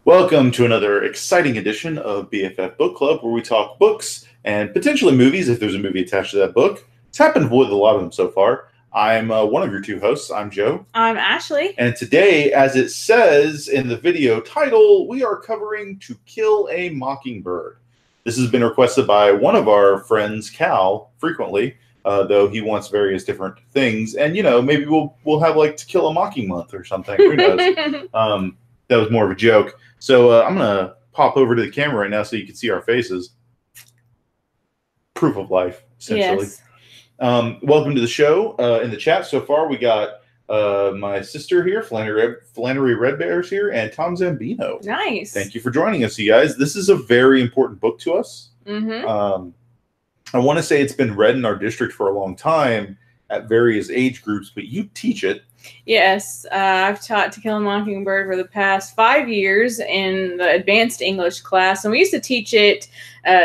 Welcome to another exciting edition of BFF Book Club, where we talk books and potentially movies if there's a movie attached to that book. It's happened with a lot of them so far. I'm one of your two hosts. I'm Joe. I'm Ashley. And today, as it says in the video title, we are covering To Kill a Mockingbird. This has been requested by one of our friends, Cal, frequently, though he wants various different things. And, you know, maybe we'll have like To Kill a Mocking Month or something. Who knows? That was more of a joke. So I'm going to pop over to the camera right now so you can see our faces. Proof of life, essentially. Yes. Welcome to the show. In the chat so far, we got my sister here, Flannery Red Bear's here, and Tom Zambino. Nice. Thank you for joining us, you guys. This is a very important book to us. Mm-hmm. I want to say it's been read in our district for a long time at various age groups, but you teach it. Yes, I've taught To Kill a Mockingbird for the past 5 years in the advanced English class, and we used to teach it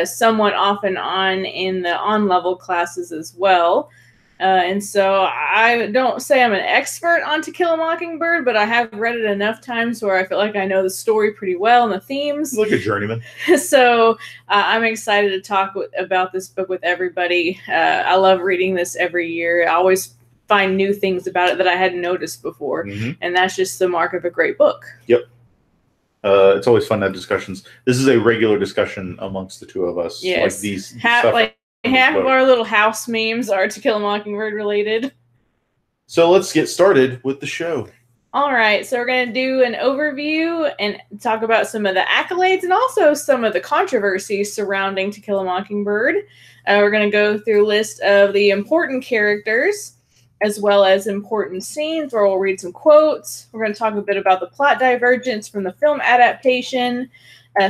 somewhat off and on in the on-level classes as well. And so I don't say I'm an expert on To Kill a Mockingbird, but I have read it enough times where I feel like I know the story pretty well and the themes. Like a journeyman. So I'm excited to talk about this book with everybody. I love reading this every year. I always find new things about it that I hadn't noticed before. Mm-hmm. And that's just the mark of a great book. Yep. It's always fun to have discussions. This is a regular discussion amongst the two of us. Yes. Like these half of our little house memes are To Kill a Mockingbird related. So let's get started with the show. All right. So we're going to do an overview and talk about some of the accolades and also some of the controversies surrounding To Kill a Mockingbird. We're going to go through a list of the important characters, as well as important scenes where we'll read some quotes. We're going to talk a bit about the plot divergence from the film adaptation,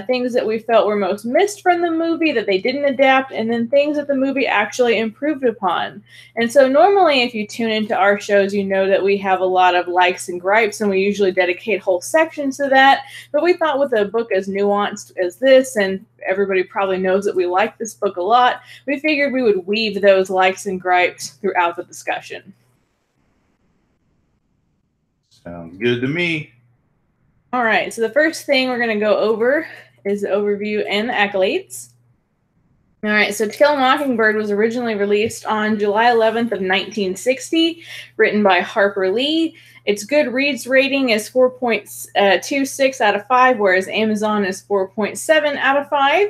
things that we felt were most missed from the movie that they didn't adapt, and then things that the movie actually improved upon. And so normally if you tune into our shows, you know that we have a lot of likes and gripes, and we usually dedicate whole sections to that. But we thought with a book as nuanced as this, and everybody probably knows that we like this book a lot, we figured we would weave those likes and gripes throughout the discussion. Sounds good to me. All right, so the first thing we're going to go over is the overview and the accolades. All right, so To Kill a Mockingbird was originally released on July 11th of 1960, written by Harper Lee. Its Goodreads rating is 4.26 out of 5, whereas Amazon is 4.7 out of 5.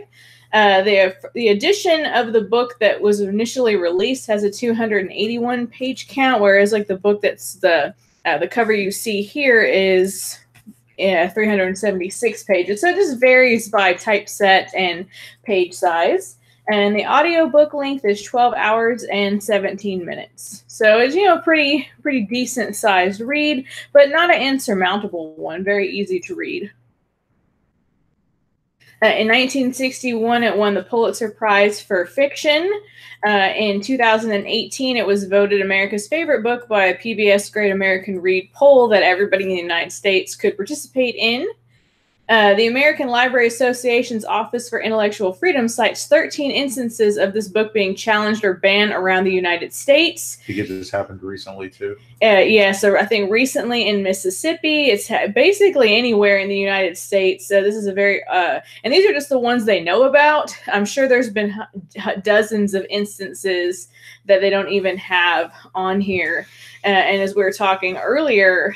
The edition of the book that was initially released has a 281-page count, whereas like the book that's the cover you see here is 376 pages. So it just varies by typeset and page size. And the audiobook length is 12 hours and 17 minutes. So it's, you know, pretty decent sized read, but not an insurmountable one. Very easy to read. In 1961, it won the Pulitzer Prize for Fiction. In 2018, it was voted America's favorite book by a PBS Great American Read poll that everybody in the United States could participate in. The American Library Association's Office for Intellectual Freedom cites 13 instances of this book being challenged or banned around the United States. Because this happened recently, too. Yeah, so I think recently in Mississippi, it's basically anywhere in the United States. So this is a very, and these are just the ones they know about. I'm sure there's been dozens of instances that they don't even have on here. And as we were talking earlier,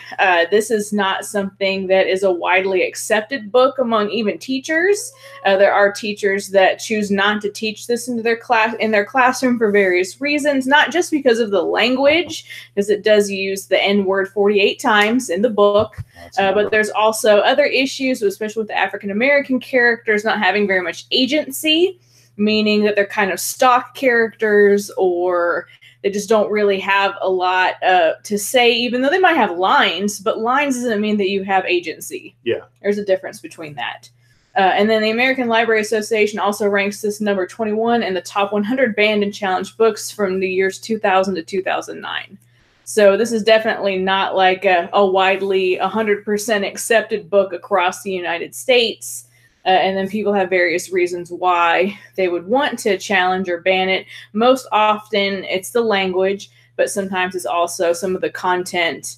this is not something that is a widely accepted book among even teachers. There are teachers that choose not to teach this in their classroom for various reasons, not just because of the language, because it does use the N-word 48 times in the book, but there's also other issues, especially with the African-American characters not having very much agency, meaning that they're kind of stock characters, or they just don't really have a lot to say, even though they might have lines, but lines doesn't mean that you have agency. Yeah. There's a difference between that. And then the American Library Association also ranks this number 21 in the top 100 banned and challenged books from the years 2000 to 2009. So this is definitely not like a widely 100% accepted book across the United States. And then people have various reasons why they would want to challenge or ban it. Most often it's the language, but sometimes it's also some of the content,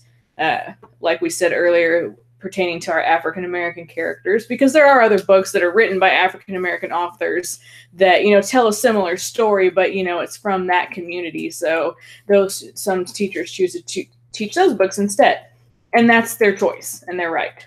like we said earlier, pertaining to our African American characters, because there are other books that are written by African American authors that, you know, tell a similar story, but, you know, it's from that community. So some teachers choose to teach those books instead, and that's their choice, and they're right.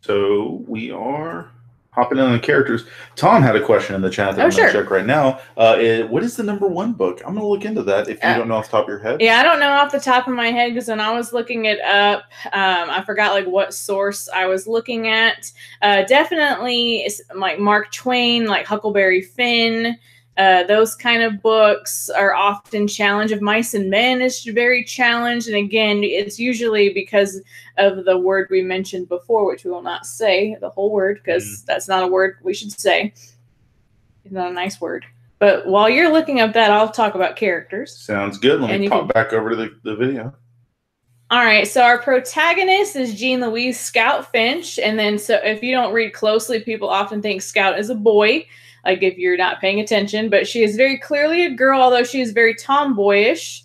So we are hopping in on the characters. Tom had a question in the chat that I'm going to check right now. What is the #1 book? I'm going to look into that if you don't know off the top of your head. Yeah, I don't know off the top of my head, because when I was looking it up, I forgot like what source I was looking at. Definitely like Mark Twain, like Huckleberry Finn. Those kind of books are often challenged. Of Mice and Men is very challenged. And again, it's usually because of the word we mentioned before, which we will not say the whole word, because that's not a word we should say. It's not a nice word. But while you're looking up that, I'll talk about characters. Sounds good. Let me pop back over to the video. All right, so our protagonist is Jean Louise Scout Finch. And then, so if you don't read closely, people often think Scout is a boy, like if you're not paying attention, but she is very clearly a girl, although she is very tomboyish.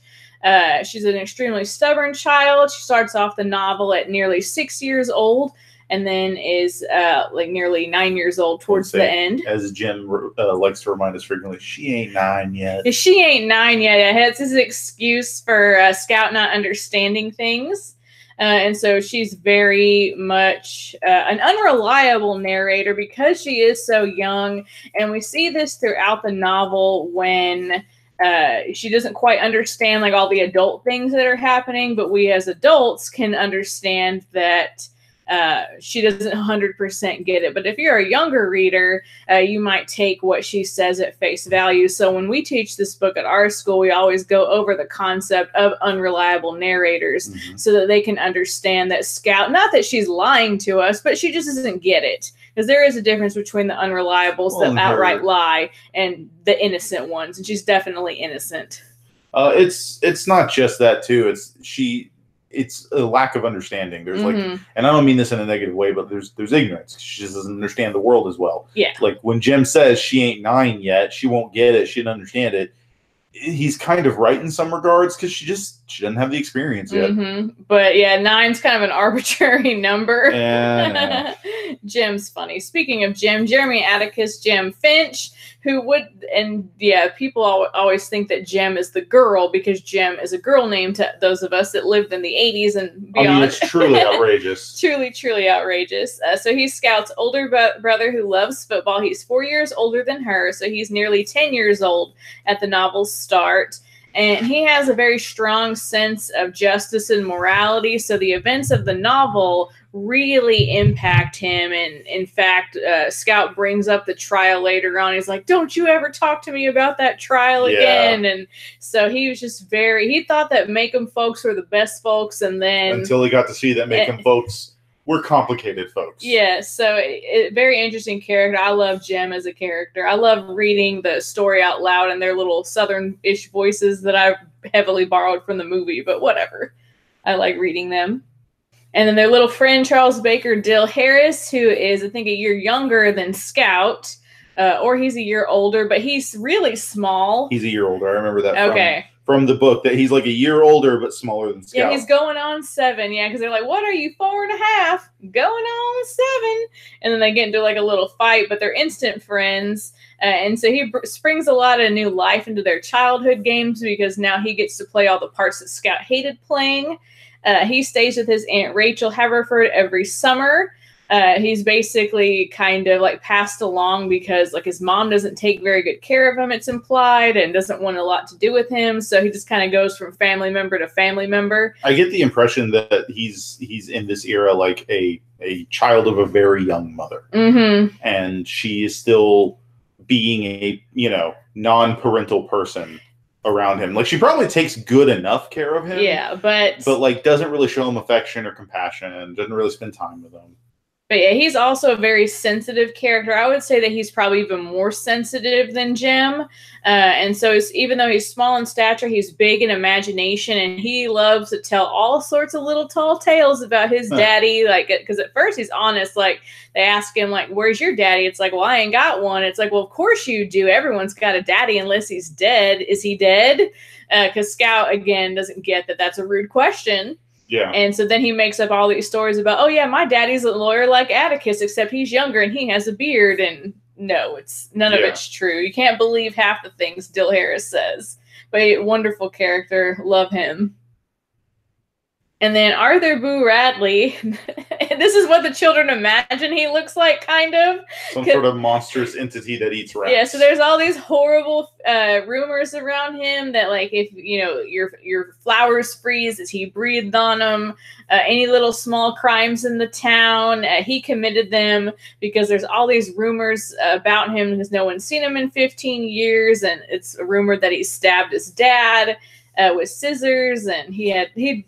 She's an extremely stubborn child. She starts off the novel at nearly 6 years old, and then is like nearly 9 years old towards the end. As Jim likes to remind us frequently, she ain't 9 yet. She ain't 9 yet. It's his excuse for Scout not understanding things. And so she's very much an unreliable narrator because she is so young. And we see this throughout the novel when she doesn't quite understand like all the adult things that are happening, but we as adults can understand that she doesn't 100% get it. But if you're a younger reader, you might take what she says at face value. So when we teach this book at our school, we always go over the concept of unreliable narrators so that they can understand that Scout, not that she's lying to us, but she just doesn't get it. Because there is a difference between the unreliables that outright lie and the innocent ones. And she's definitely innocent. It's not just that too. It's a lack of understanding. There's like, and I don't mean this in a negative way, but there's ignorance. She just doesn't understand the world as well. Yeah. Like when Jim says she ain't 9 yet, she won't get it, she didn't understand it. He's kind of right in some regards because she doesn't have the experience yet. But yeah, 9's kind of an arbitrary number. Yeah. Jim's funny. Speaking of Jim, Jeremy Atticus, Jem Finch, people always think that Jem is the girl because Jem is a girl name to those of us that lived in the 80s and beyond. I mean, it's truly outrageous. Truly outrageous. So he's Scout's older brother who loves football. He's 4 years older than her, so he's nearly 10 years old at the novel's start. And he has a very strong sense of justice and morality. So the events of the novel really impact him. And in fact, Scout brings up the trial later on. He's like, don't you ever talk to me about that trial again. And so he was just he thought that Macomb folks were the best folks. And then until he got to see that Macomb folks were complicated folks. Yeah, so very interesting character. I love Jem as a character. I love reading the story out loud in their little southern-ish voices that I've heavily borrowed from the movie, but whatever. I like reading them. And then their little friend, Charles Baker Dill Harris, who is, I think, a year younger than Scout, or he's a year older, but he's really small. He's a year older. I remember that. Okay. From the book, that he's like a year older but smaller than Scout. Yeah, he's going on 7. Yeah, because they're like, what are you, 4.5? Going on 7. And then they get into like a little fight, but they're instant friends. And so he springs a lot of new life into their childhood games because now he gets to play all the parts that Scout hated playing. He stays with his Aunt Rachel Haverford every summer. He's basically kind of like passed along because like his mom doesn't take very good care of him, it's implied, and doesn't want a lot to do with him. So he just kind of goes from family member to family member. I get the impression that he's in this era like a child of a very young mother. And she is still being a, non-parental person around him. Like she probably takes good enough care of him. Yeah, but like doesn't really show him affection or compassion and doesn't really spend time with him. But yeah, he's also a very sensitive character. I would say that he's probably even more sensitive than Jim. And so even though he's small in stature, he's big in imagination, and he loves to tell all sorts of little tall tales about his daddy. Like, because at first he's honest. Like, they ask him, like, where's your daddy? It's like, well, I ain't got one. It's like, well, of course you do. Everyone's got a daddy unless he's dead. Is he dead? Because Scout, again, doesn't get that that's a rude question. Yeah. And so then he makes up all these stories about, oh, yeah, my daddy's a lawyer like Atticus, except he's younger and he has a beard. And no, none of it's true. You can't believe half the things Dill Harris says. But a wonderful character. Love him. And then Arthur Boo Radley. This is what the children imagine he looks like, kind of. Some sort of monstrous entity that eats rats. Yeah, so there's all these horrible rumors around him that, like, if, your flowers freeze as he breathed on them, any little small crimes in the town, he committed them, because there's all these rumors about him because no one's seen him in 15 years, and it's a rumor that he stabbed his dad with scissors, and he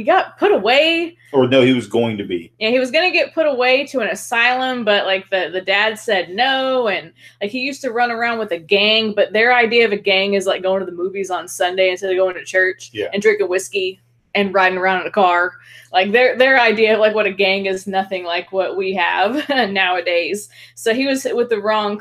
got put away. Or no, he was going to be. Yeah, he was going to get put away to an asylum, but like the dad said no. And like he used to run around with a gang, but their idea of a gang is like going to the movies on Sunday instead of going to church and drinking whiskey and riding around in a car. Like their idea of like what a gang is nothing like what we have nowadays. So he was with the wrong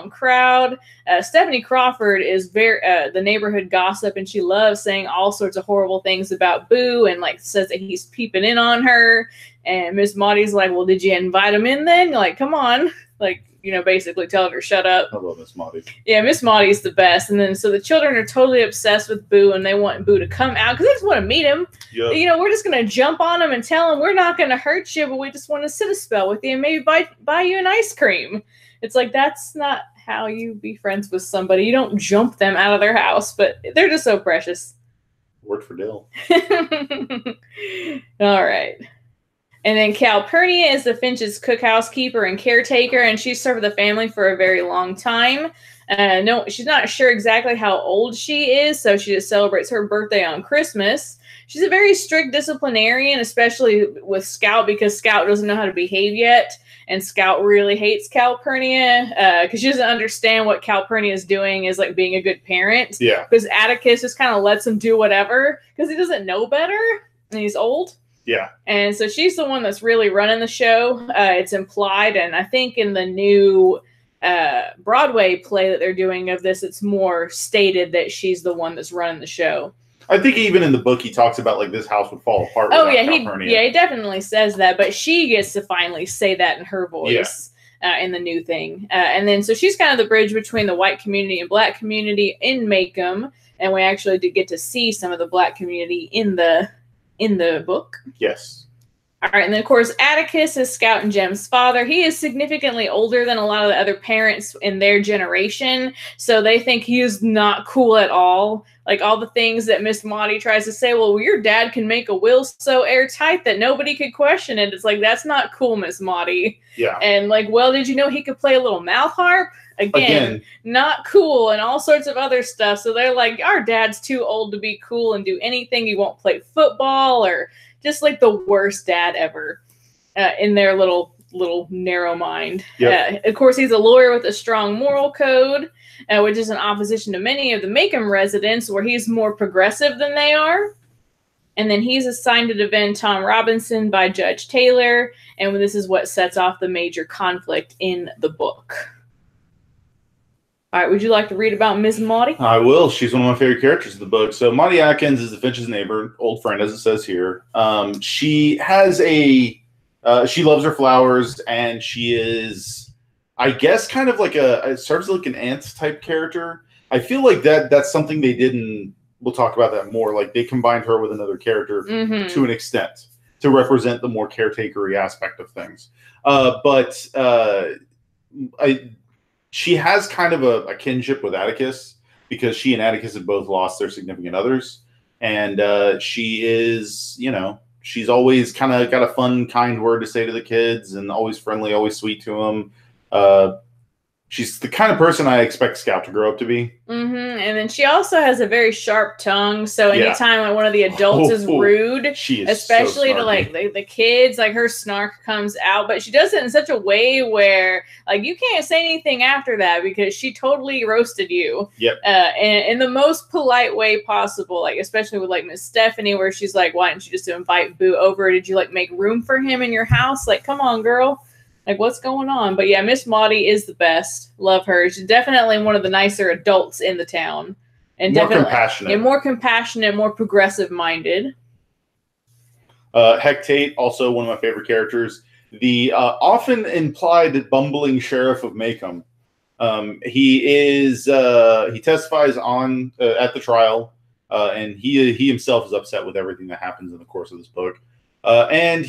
crowd. Stephanie Crawford is very the neighborhood gossip, and she loves saying all sorts of horrible things about Boo, and like says that he's peeping in on her. And Miss Maudie's like, well, did you invite him in then? Like, come on. Like, basically telling her shut up. I love Miss Maudie. Yeah, Miss Maudie's the best. And then so the children are totally obsessed with Boo, and they want Boo to come out because they just want to meet him. Yep. We're just going to jump on him and tell him we're not going to hurt you, but we just want to sit a spell with you and maybe buy you an ice cream. It's like, that's not how you be friends with somebody. You don't jump them out of their house, but they're just so precious. Word for Dill. All right. And then Calpurnia is the Finch's cookhouse keeper and caretaker, and she's served the family for a very long time. No, she's not sure exactly how old she is, so she just celebrates her birthday on Christmas. She's a very strict disciplinarian, especially with Scout, because Scout doesn't know how to behave yet, and Scout really hates Calpurnia because she doesn't understand what Calpurnia is doing is like being a good parent. Yeah. Because Atticus just kind of lets him do whatever because he doesn't know better, and he's old. Yeah. And so she's the one that's really running the show. It's implied. And I think in the new Broadway play that they're doing of this, it's more stated that she's the one that's running the show. I think even in the book, he talks about like this house would fall apart. Oh, yeah. He definitely says that. But she gets to finally say that in her voice in the new thing. And then so she's kind of the bridge between the white community and black community in Macomb. And we actually did get to see some of the black community in the book. Yes. All right, and then of course Atticus is Scout and Jem's father. He is significantly older than a lot of the other parents in their generation, so they think he is not cool at all. Like all the things that Miss Maudie tries to say, well, your dad can make a will so airtight that nobody could question it. It's like, that's not cool, Miss Maudie. Yeah. And like, well, did you know he could play a little mouth harp? Again, not cool, and all sorts of other stuff. So they're like, our dad's too old to be cool and do anything. He won't play football, or just like the worst dad ever in their little narrow mind. Yep. Of course, he's a lawyer with a strong moral code, which is in opposition to many of the Macomb residents, where he's more progressive than they are. And then he's assigned to defend Tom Robinson by Judge Taylor, and this is what sets off the major conflict in the book. All right, would you like to read about Miss Maudie? I will. She's one of my favorite characters in the book. So Maudie Atkins is the Finch's neighbor, old friend, as it says here. She has she loves her flowers, and she is, I guess, kind of like it serves like an aunt type character. I feel like that's something they didn't. We'll talk about that more. Like they combined her with another character to an extent to represent the more caretakery aspect of things. She has kind of a kinship with Atticus because she and Atticus have both lost their significant others. And she is, she's always kind of got a fun, kind word to say to the kids, and always friendly, always sweet to them. She's the kind of person I expect Scout to grow up to be. And then she also has a very sharp tongue. So anytime like one of the adults is rude, she is especially so to like the kids, like her snark comes out. But she does it in such a way where like you can't say anything after that because she totally roasted you. Yep. And in the most polite way possible. Like especially with like Miss Stephanie, where she's like, "Why didn't you just invite Boo over? Did you like make room for him in your house? Like, come on, girl." Like, what's going on? But yeah, Miss Maudie is the best. Love her. She's definitely one of the nicer adults in the town. And more definitely compassionate. And more compassionate, more progressive-minded. Hectate, also one of my favorite characters. The often implied bumbling sheriff of Maycomb. He testifies on at the trial, and he himself is upset with everything that happens in the course of this book. And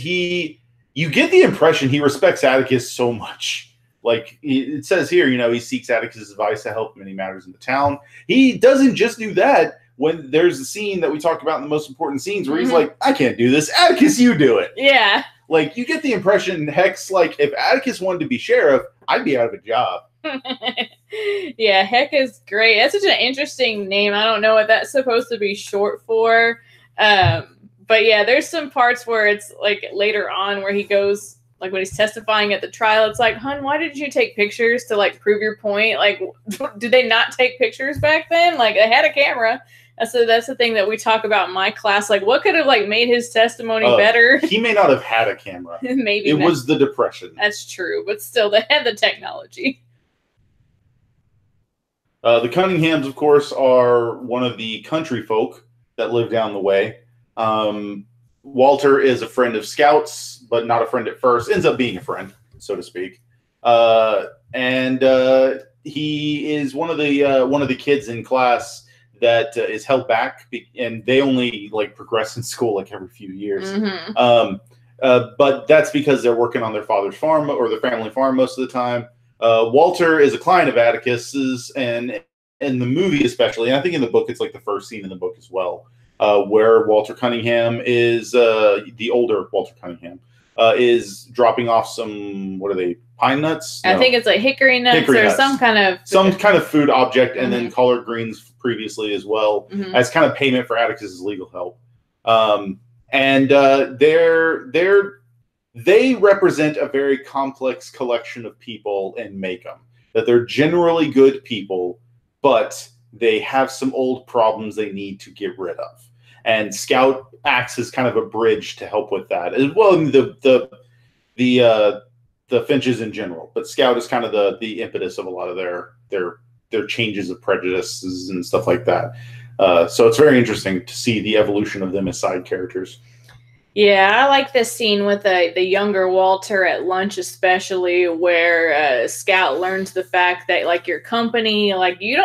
you get the impression he respects Atticus so much. Like it says here, he seeks Atticus' advice to help many matters in the town. He doesn't just do that when there's a scene that we talked about in the most important scenes where he's like, I can't do this. Atticus, you do it. Yeah. Like you get the impression Heck's like, if Atticus wanted to be sheriff, I'd be out of a job. Yeah, Heck is great. That's such an interesting name. I don't know what that's supposed to be short for. But yeah, there's some parts where it's like later on where he goes, like when he's testifying at the trial, it's like, hun, why did you take pictures to like prove your point? Like, did they not take pictures back then? Like they had a camera. So that's the thing that we talk about in my class. Like what could have like made his testimony better? He may not have had a camera. Maybe it was the Depression. That's true. But still, they had the technology. The Cunninghams, of course, are one of the country folk that live down the way. Walter is a friend of Scout's, but not a friend at first. Ends up being a friend, so to speak. And he is one of the kids in class that is held back, and they only like progress in school like every few years. But that's because they're working on their father's farm or their family farm most of the time. Walter is a client of Atticus's, and in the movie especially, and I think in the book it's like the first scene in the book as well. Where Walter Cunningham is the older Walter Cunningham is dropping off some pine nuts? I think it's like hickory nuts or some kind of food object, and then collard greens previously as well as kind of payment for Atticus's legal help. And they represent a very complex collection of people in Maycomb. That they're generally good people, but they have some old problems they need to get rid of. And Scout acts as kind of a bridge to help with that, as well. The Finches in general, but Scout is kind of the impetus of a lot of their changes of prejudices and stuff like that. So it's very interesting to see the evolution of them as side characters. Yeah, I like this scene with the younger Walter at lunch, especially where Scout learns the fact that like your company, like you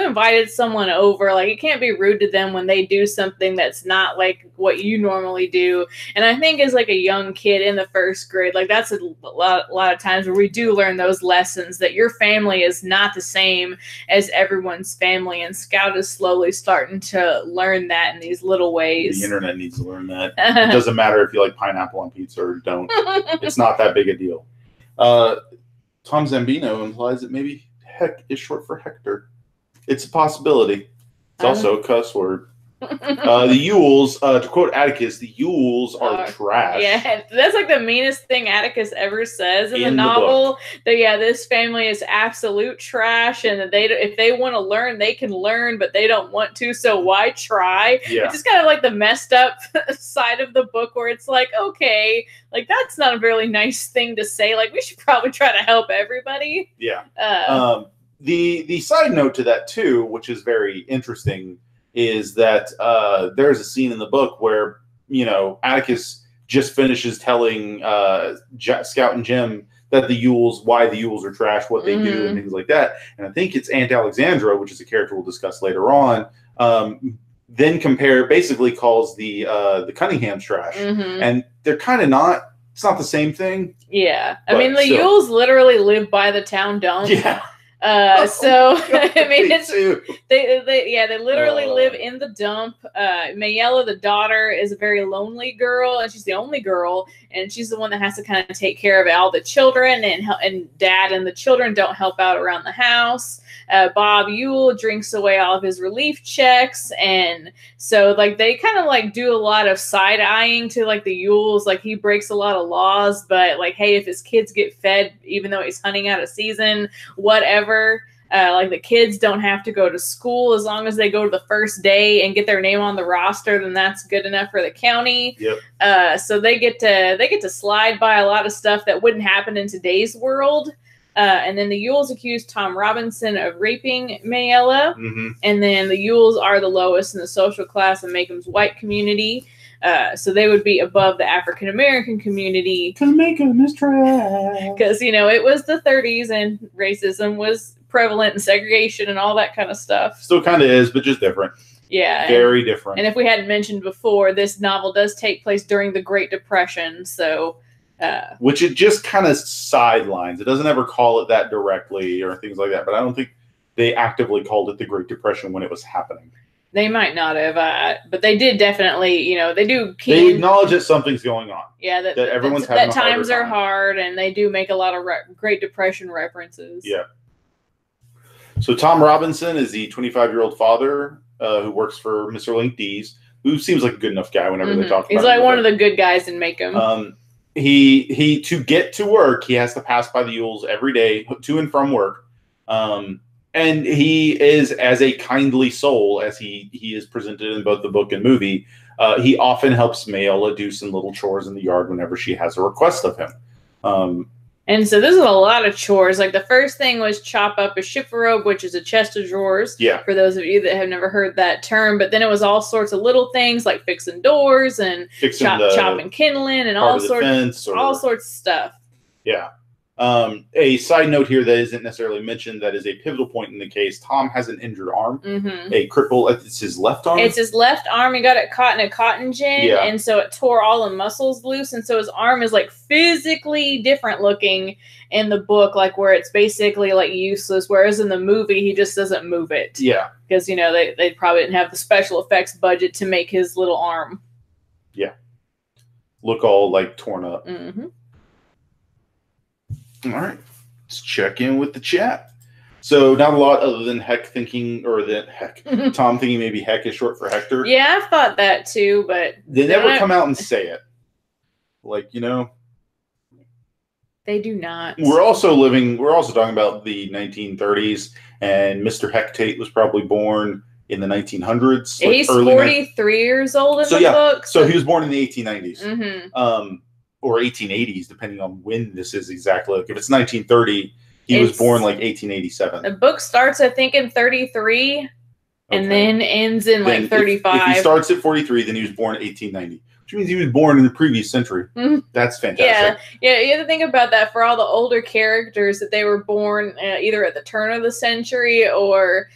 invited someone over, like you can't be rude to them when they do something that's not like what you normally do. And I think as like a young kid in the first grade, like that's a lot of times where we do learn those lessons that your family is not the same as everyone's family. And Scout is slowly starting to learn that in these little ways. The internet needs to learn that. It doesn't matter if you like pineapple on pizza or don't. It's not that big a deal. Tom Zambino implies that maybe Heck is short for Hector. It's a possibility. It's also a cuss word. The Yules, to quote Atticus, the Yules are trash. Yeah, that's like the meanest thing Atticus ever says in the novel. That this family is absolute trash, and that if they want to learn, they can learn, but they don't want to. So why try? Yeah. It's just kind of like the messed up side of the book, where it's like, okay, like that's not a really nice thing to say. Like we should probably try to help everybody. Yeah. The side note to that too, which is very interesting, is that there's a scene in the book where, Atticus just finishes telling Scout and Jim that why the Yules are trash, what they do, and things like that. And I think it's Aunt Alexandra, which is a character we'll discuss later on, then basically calls the Cunninghams trash. And they're kind of not, it's not the same thing. Yeah. I mean, the Yules literally live by the town dump. Yeah. So I mean, Me it's too. they literally live in the dump. Mayella, the daughter, is a very lonely girl, and she's the only girl, and she's the one that has to kind of take care of all the children, and dad and the children don't help out around the house. Bob Ewell drinks away all of his relief checks, and so like they kind of like do a lot of side eyeing to like the Ewells. Like he breaks a lot of laws, but like, hey, if his kids get fed, even though he's hunting out of season, whatever. Like the kids don't have to go to school as long as they go to the first day and get their name on the roster, then that's good enough for the county. Yep. So they get to slide by a lot of stuff that wouldn't happen in today's world. And then the Ewells accused Tom Robinson of raping Mayella. Mm-hmm. And then the Ewells are the lowest in the social class in Macomb's white community. So they would be above the African American community. Cause Macomb is trash. Because, you know, it was the 30s and racism was prevalent and segregation and all that kind of stuff. Still kind of is, but just different. Yeah. Very different. And if we hadn't mentioned before, this novel does take place during the Great Depression. So... which it just kind of sidelines. It doesn't ever call it that directly or things like that. But I don't think they actively called it the Great Depression when it was happening. They might not have, but they did definitely, you know, they do. They acknowledge that something's going on. Yeah, that everyone's having that a harder times are time. hard, and they do make a lot of Great Depression references. Yeah. So Tom Robinson is the 25-year-old father who works for Mr. Link Dees, who seems like a good enough guy whenever they talk about him. He's like one of the good guys in Macomb. He to get to work, he has to pass by the Ewells every day to and from work. And he is as a kindly soul as he is presented in both the book and movie. He often helps Mayella do some little chores in the yard whenever she has a request of him. And so this is a lot of chores. Like the first thing was chop up a chifforobe, which is a chest of drawers. Yeah. For those of you that have never heard that term. But then it was all sorts of little things like fixing doors and chopping kindling and all sorts of stuff. Yeah. A side note here that isn't necessarily mentioned that is a pivotal point in the case. Tom has an injured arm, a cripple. It's his left arm. It's his left arm. He got it caught in a cotton gin, and so it tore all the muscles loose, and so his arm is like physically different looking in the book, like where it's basically like useless, whereas in the movie he just doesn't move it. Yeah, because you know they probably didn't have the special effects budget to make his little arm. Yeah, look all like torn up. All right, let's check in with the chat. So not a lot other than Heck thinking, or that Heck, Tom thinking maybe Heck is short for Hector. Yeah, I thought that too, but they never come out and say it. Like, you know, they do not. We're also talking about the 1930s, and Mr. Hectate was probably born in the 1900s. Like he's 43 years old in the book. So he was born in the 1890s. Or 1880s, depending on when this is exactly. Like if it's 1930, he was born like 1887. The book starts, I think, in 33, and then ends in like 35. If he starts at 43, then he was born in 1890, which means he was born in the previous century. That's fantastic. Yeah. You have to think about that for all the older characters that they were born either at the turn of the century or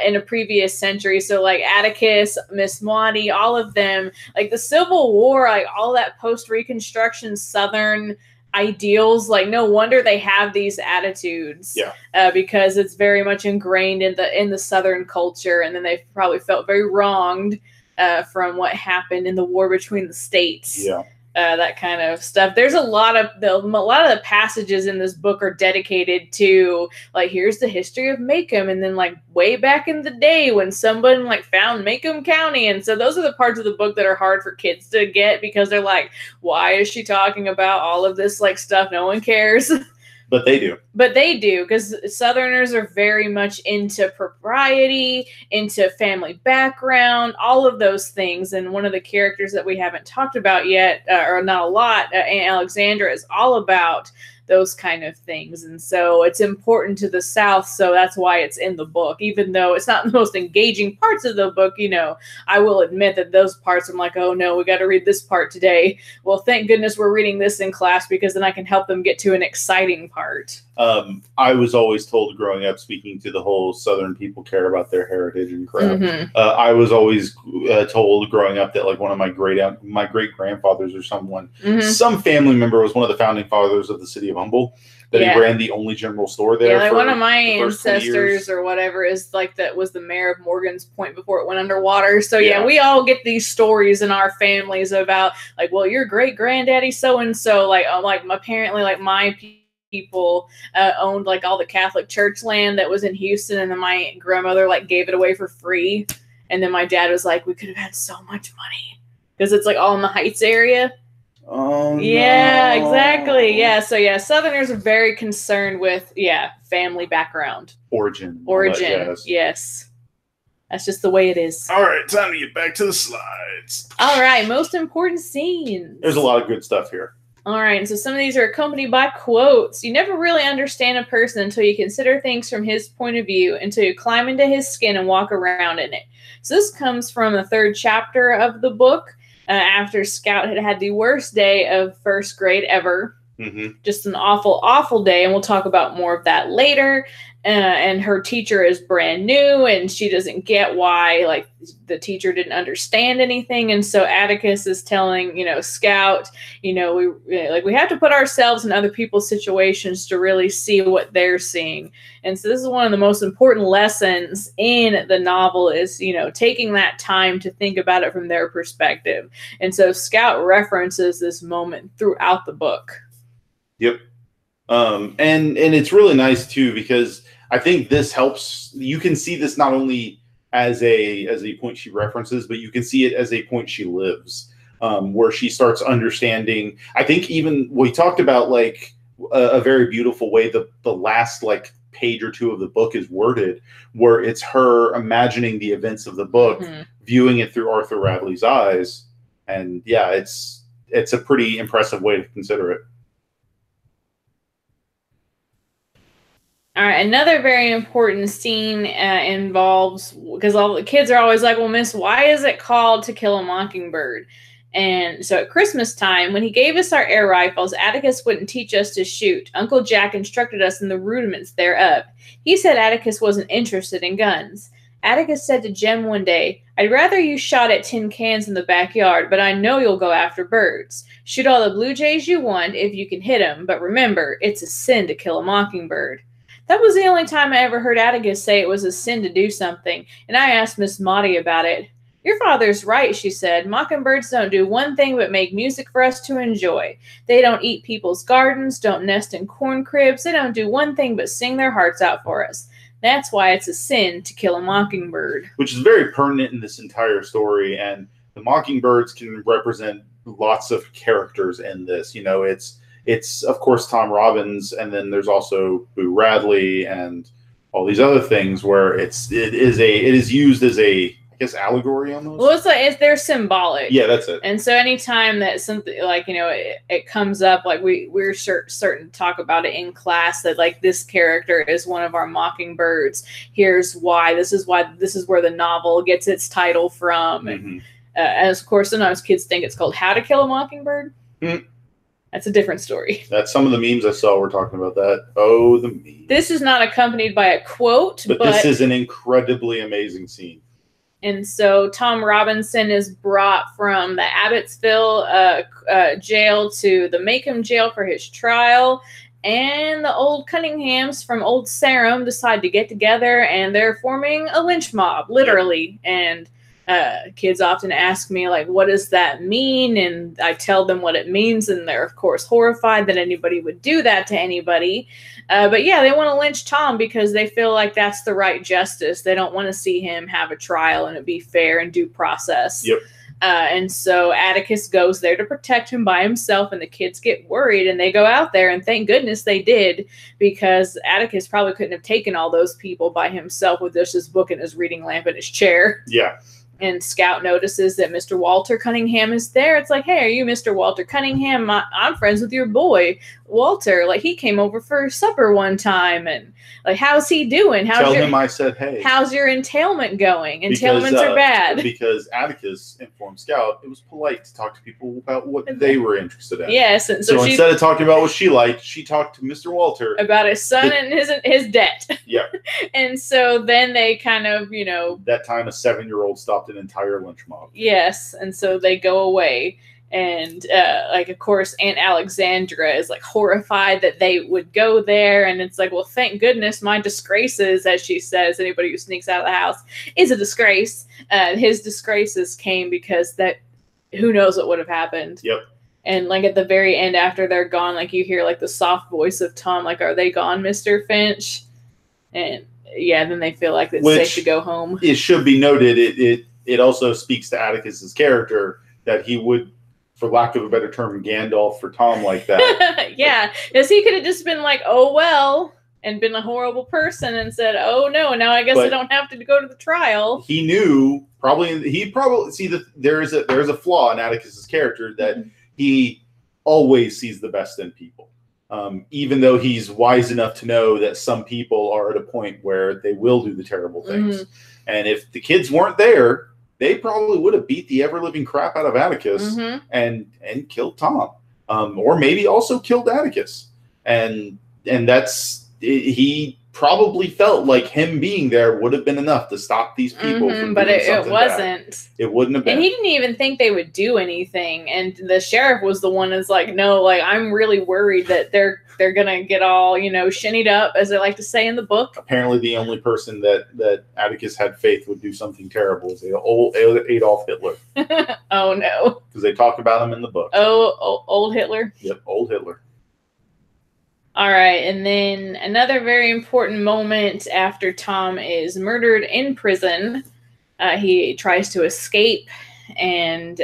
in a previous century. So like Atticus, Miss Maudie, all of them, like the Civil War, like all that post-Reconstruction Southern ideals, like no wonder they have these attitudes. Because it's very much ingrained in the Southern culture, and then they probably felt very wronged from what happened in the war between the states. That kind of stuff. There's a lot of the passages in this book are dedicated to like, here's the history of Macomb, and then like way back in the day when someone like found Macomb County. And so those are the parts of the book that are hard for kids to get, because they're like, why is she talking about all of this like stuff? No one cares. But they do. But they do, because Southerners are very much into propriety, into family background, all of those things. And one of the characters that we haven't talked about yet, or not a lot, Aunt Alexandra, is all about those kind of things. And so it's important to the South, so that's why it's in the book. Even though it's not the most engaging parts of the book, you know, I will admit that those parts I'm like, oh no, we got to read this part today. Well, thank goodness we're reading this in class, because then I can help them get to an exciting part. I was always told growing up, speaking to the whole Southern people care about their heritage and crap. I was always told growing up that like one of my great grandfathers or someone, some family member was one of the founding fathers of the city of Humble. that he ran the only general store there. Yeah, like one of my ancestors or whatever is like that was the mayor of Morgan's Point before it went underwater. So yeah, we all get these stories in our families about like, well, your great granddaddy so and so, like apparently like my people owned like all the Catholic church land that was in Houston, and then my grandmother like gave it away for free, and then my dad was like, we could have had so much money because it's like all in the Heights area. Oh, yeah, no. Exactly. Yeah. So yeah, Southerners are very concerned with family background, origin. Yes, that's just the way it is. All right, time to get back to the slides. All right, most important scenes. There's a lot of good stuff here. All right, and so some of these are accompanied by quotes. You never really understand a person until you consider things from his point of view, until you climb into his skin and walk around in it. So this comes from the 3rd chapter of the book. After Scout had the worst day of 1st grade ever. Just an awful, awful day. And we'll talk about more of that later. And her teacher is brand new, and she doesn't get why, like, the teacher didn't understand anything. And so Atticus is telling, Scout, we have to put ourselves in other people's situations to really see what they're seeing. And so this is one of the most important lessons in the novel is, taking that time to think about it from their perspective. And so Scout references this moment throughout the book. Yep. And it's really nice too, because I think this helps. You can see this not only as a point she references, but you can see it as a point she lives, where she starts understanding. I think even we talked about like a very beautiful way the last like page or two of the book is worded, where it's her imagining the events of the book, viewing it through Arthur Radley's eyes, and yeah, it's a pretty impressive way to consider it. All right, another very important scene involves, because all the kids are always like, well, Miss, why is it called To Kill a Mockingbird? And so at Christmas time, when he gave us our air rifles, Atticus wouldn't teach us to shoot. Uncle Jack instructed us in the rudiments thereof. He said Atticus wasn't interested in guns. Atticus said to Jem one day, I'd rather you shot at tin cans in the backyard, but I know you'll go after birds. Shoot all the blue jays you want if you can hit them, but remember, it's a sin to kill a mockingbird. That was the only time I ever heard Atticus say it was a sin to do something, and I asked Miss Maudie about it. Your father's right, she said. Mockingbirds don't do one thing but make music for us to enjoy. They don't eat people's gardens, don't nest in corn cribs. They don't do one thing but sing their hearts out for us. That's why it's a sin to kill a mockingbird. Which is very pertinent in this entire story, and the mockingbirds can represent lots of characters in this. It's of course Tom Robbins, and then there's also Boo Radley and all these other things where it is used as a, I guess, allegory almost. Well, they're symbolic. Yeah, that's it. And so anytime that something like it comes up, like we're certain to talk about it in class, that like this character is one of our mockingbirds. Here's why. This is where the novel gets its title from. And of course, sometimes kids think it's called How to Kill a Mockingbird. That's a different story. That's some of the memes I saw were talking about that. Oh, the memes. This is not accompanied by a quote. But this is an incredibly amazing scene. And so Tom Robinson is brought from the Abbottsville jail to the Macomb jail for his trial. And the old Cunninghams from Old Sarum decide to get together, and they're forming a lynch mob, literally. And kids often ask me, like, what does that mean? And I tell them what it means, and they're, of course, horrified that anybody would do that to anybody. But yeah, they want to lynch Tom because they feel like that's the right justice. They don't want to see him have a trial and it be fair and due process. Yep. And so Atticus goes there to protect him by himself, and the kids get worried, and they go out there, and thank goodness they did, because Atticus probably couldn't have taken all those people by himself with just his book and his reading lamp in his chair. Yeah. And Scout notices that Mr. Walter Cunningham is there. It's like, hey, are you Mr. Walter Cunningham? I'm friends with your boy, Walter. Like, he came over for supper one time. And, like, how's he doing? Tell him I said, hey. How's your entailment going? Entailments are bad. Because Atticus informed Scout it was polite to talk to people about what they were interested in. Yes. And so instead of talking about what she liked, she talked to Mr. Walter. About his son and his debt. Yeah. And so then they kind of, That time a 7-year-old stopped an entire lynch mob. Yes. And so they go away. And like, of course, Aunt Alexandra is like horrified that they would go there. And it's like, well, thank goodness my disgraces, as she says, anybody who sneaks out of the house is a disgrace. His disgraces came because that who knows what would have happened. Yep. And like at the very end, after they're gone, like you hear like the soft voice of Tom, like, "Are they gone, Mr. Finch?" And yeah, then they feel like it's safe to go home. It should be noted, it also speaks to Atticus's character that he would, for lack of a better term, Gandalf for Tom like that. Yeah, because he could have just been like, "Oh well," and been a horrible person and said, "Oh no, now I guess I don't have to go to the trial." He knew he probably see that there is a flaw in Atticus's character that he always sees the best in people. Even though he's wise enough to know that some people are at a point where they will do the terrible things. And if the kids weren't there, they probably would have beat the ever-living crap out of Atticus and killed Tom. Or maybe also killed Atticus. And he probably felt like him being there would have been enough to stop these people from but doing it wasn't. Bad. It wouldn't have been. And he didn't even think they would do anything. And the sheriff was the one that's like, "No, like I'm really worried that they're gonna get all, shinnied up," as they like to say in the book. Apparently the only person that Atticus had faith would do something terrible is old Adolf Hitler. Oh no. Because they talk about him in the book. Oh, old Hitler? Yep, old Hitler. All right, and then another very important moment after Tom is murdered in prison. He tries to escape, and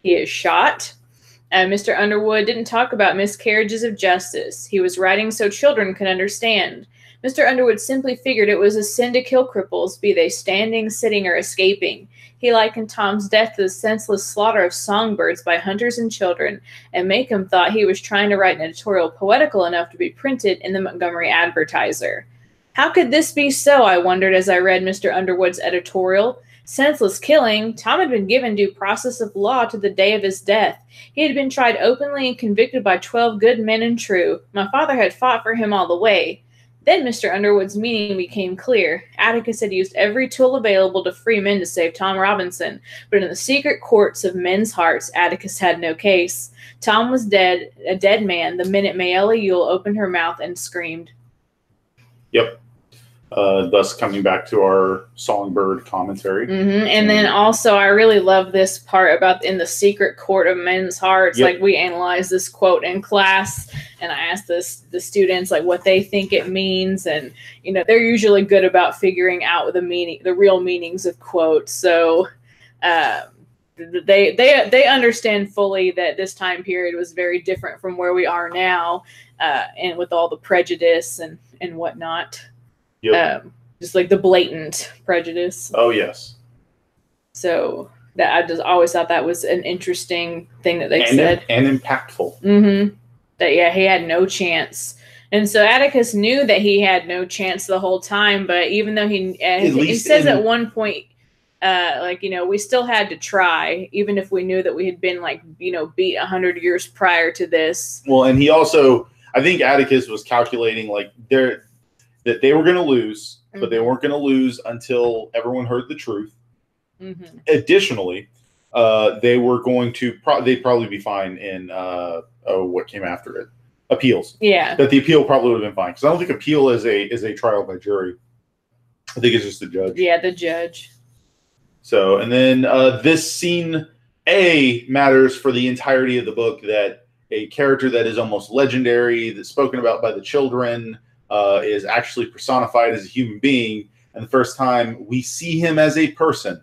he is shot. Mr. Underwood didn't talk about miscarriages of justice. He was writing so children could understand. Mr. Underwood simply figured it was a sin to kill cripples, be they standing, sitting, or escaping. He likened Tom's death to the senseless slaughter of songbirds by hunters and children, and Macomb thought he was trying to write an editorial poetical enough to be printed in the Montgomery Advertiser. How could this be so, I wondered as I read Mr. Underwood's editorial. Senseless killing. Tom had been given due process of law to the day of his death. He had been tried openly and convicted by 12 good men and true. My father had fought for him all the way. Then Mr. Underwood's meaning became clear. Atticus had used every tool available to free men to save Tom Robinson, but in the secret courts of men's hearts, Atticus had no case. Tom was dead, a dead man, the minute Mayella Yule opened her mouth and screamed. Yep. Thus coming back to our Songbird commentary. And then also, I really love this part about in the secret court of men's hearts. Like, we analyzed this quote in class, and I asked the students like what they think it means, and they're usually good about figuring out the real meanings of quotes. So they understand fully that this time period was very different from where we are now, and with all the prejudice and whatnot. Yep. Just like the blatant prejudice. Oh, yes. So that I just always thought that was an interesting thing that they said. And impactful. That, he had no chance. And so Atticus knew that he had no chance the whole time, but even though he says at one point, we still had to try, even if we knew that we had been beat 100 years prior to this. Well, and he also, I think Atticus was calculating that they were going to lose, but they weren't going to lose until everyone heard the truth. Additionally, they were going to they'd probably be fine in what came after it, appeals. Yeah, that the appeal probably would have been fine, because I don't think appeal is a trial by jury. I think it's just the judge. Yeah, the judge. So, and then this scene matters for the entirety of the book. That a character that is almost legendary, that's spoken about by the children, is actually personified as a human being, and the first time we see him as a person,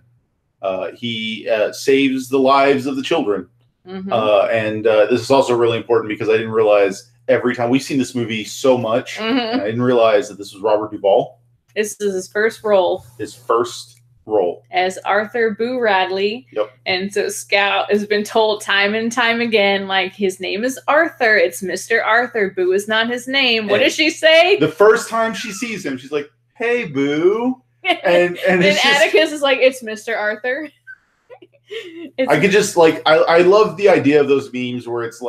he saves the lives of the children. And this is also really important because I didn't realize every time we've seen this movie so much, and I didn't realize that this was Robert Duvall. This is his first role. His first role as Arthur Boo Radley. Yep. And so Scout has been told time and time again, his name is Arthur. It's Mr. Arthur. Boo is not his name. What does she say? The first time she sees him, she's like, "Hey, Boo." And then Atticus is like, "It's Mr. Arthur." I could just I love the idea of those memes where it's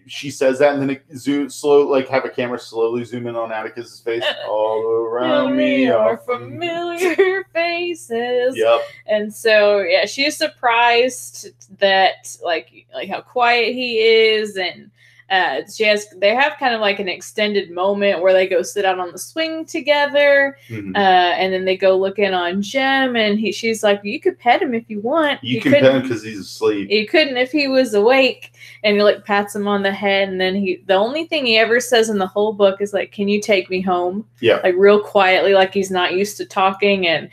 she says that, and then it slow, like have a camera slowly zoom in on Atticus's face. All around me are familiar faces. Yep. And so yeah, she's surprised that like how quiet he is, and they have kind of like an extended moment where they go sit out on the swing together, and then they go look in on Jem, and she's like, you could pet him if you want. You can pet him because he's asleep. You couldn't if he was awake. And he like pats him on the head, and then the only thing he ever says in the whole book is like, can you take me home? Yeah. Like real quietly, like he's not used to talking. And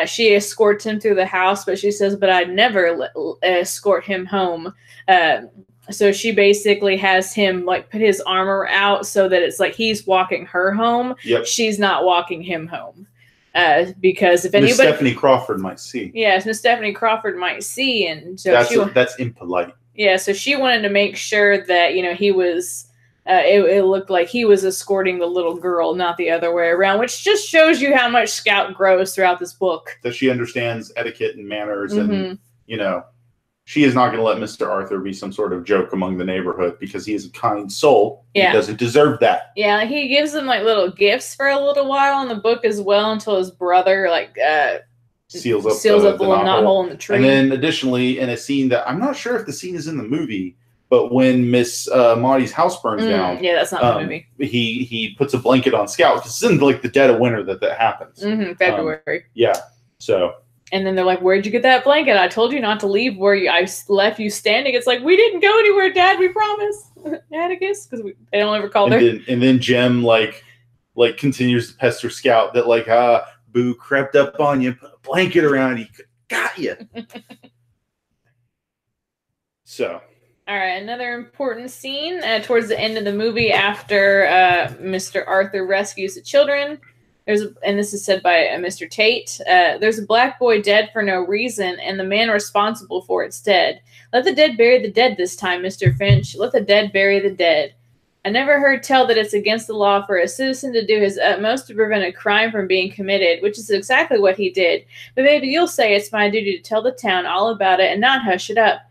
she escorts him through the house, but she says, but I'd never escort him home. So she basically has him like put his armor out so that it's like he's walking her home. Yep. She's not walking him home. Because if Miss Stephanie Crawford might see. Yes, Miss Stephanie Crawford might see. And so that's impolite. Yeah, so she wanted to make sure that, he was, it looked like he was escorting the little girl, not the other way around, which just shows you how much Scout grows throughout this book. That she understands etiquette and manners, and, she is not going to let Mr. Arthur be some sort of joke among the neighborhood because he is a kind soul. Yeah. He doesn't deserve that. Yeah, he gives them like little gifts for a little while in the book as well until his brother seals up the knot hole in the tree. And then additionally, in a scene that I'm not sure if the scene is in the movie, but when Miss Maudie's house burns down, yeah, that's not the movie. He puts a blanket on Scout. It's in like the dead of winter that happens. February. Yeah. So. And then they're like, "Where'd you get that blanket? I told you not to leave where I left you standing." It's like, we didn't go anywhere, Dad. We promise, Atticus, because they don't ever call her. And then Jem like continues to pester Scout that like Boo crept up on you, put a blanket around you, got you. So. All right, another important scene towards the end of the movie after Mr. Arthur rescues the children. And this is said by Mr. Tate. There's a black boy dead for no reason, and the man responsible for it's dead. Let the dead bury the dead this time, Mr. Finch. Let the dead bury the dead. I never heard tell that it's against the law for a citizen to do his utmost to prevent a crime from being committed, which is exactly what he did. But maybe you'll say it's my duty to tell the town all about it and not hush it up.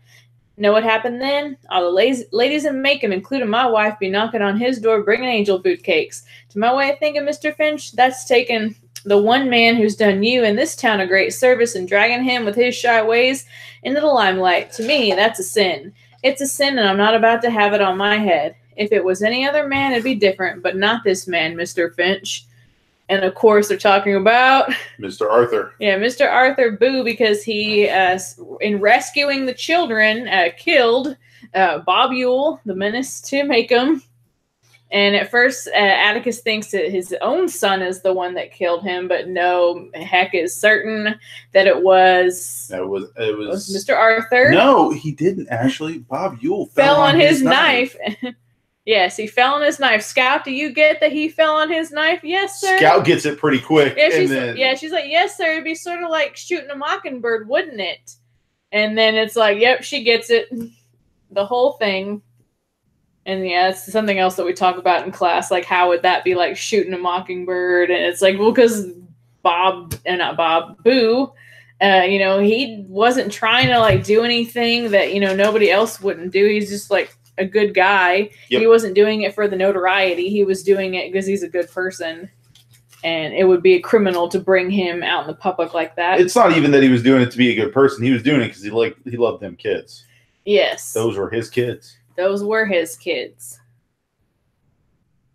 Know what happened then? All the ladies in Macomb, including my wife, be knocking on his door bringing angel food cakes. To my way of thinking, Mr. Finch, that's taking the one man who's done you and this town a great service and dragging him with his shy ways into the limelight. To me, that's a sin. It's a sin, and I'm not about to have it on my head. If it was any other man, it'd be different, but not this man, Mr. Finch. And, of course, they're talking about... Mr. Arthur. Yeah, Mr. Arthur Boo, because he, in rescuing the children, killed Bob Ewell, the menace to Macomb. And at first, Atticus thinks that his own son is the one that killed him, but no, Heck is certain that it was... It was Mr. Arthur. No, he didn't, actually. Bob Ewell fell on his knife. Yes, he fell on his knife. Scout, do you get that he fell on his knife? Yes, sir. Scout gets it pretty quick. Yeah, she's like, yes, sir. It'd be sort of like shooting a mockingbird, wouldn't it? And then it's like, yep, she gets it. The whole thing. And yeah, it's something else that we talk about in class. Like, how would that be like shooting a mockingbird? And it's like, well, because Boo, he wasn't trying to like do anything that, nobody else wouldn't do. He's just like a good guy. Yep. He wasn't doing it for the notoriety. He was doing it because he's a good person. And it would be a criminal to bring him out in the public like that. It's not even that he was doing it to be a good person. He was doing it because he loved them kids. Yes. Those were his kids. Those were his kids.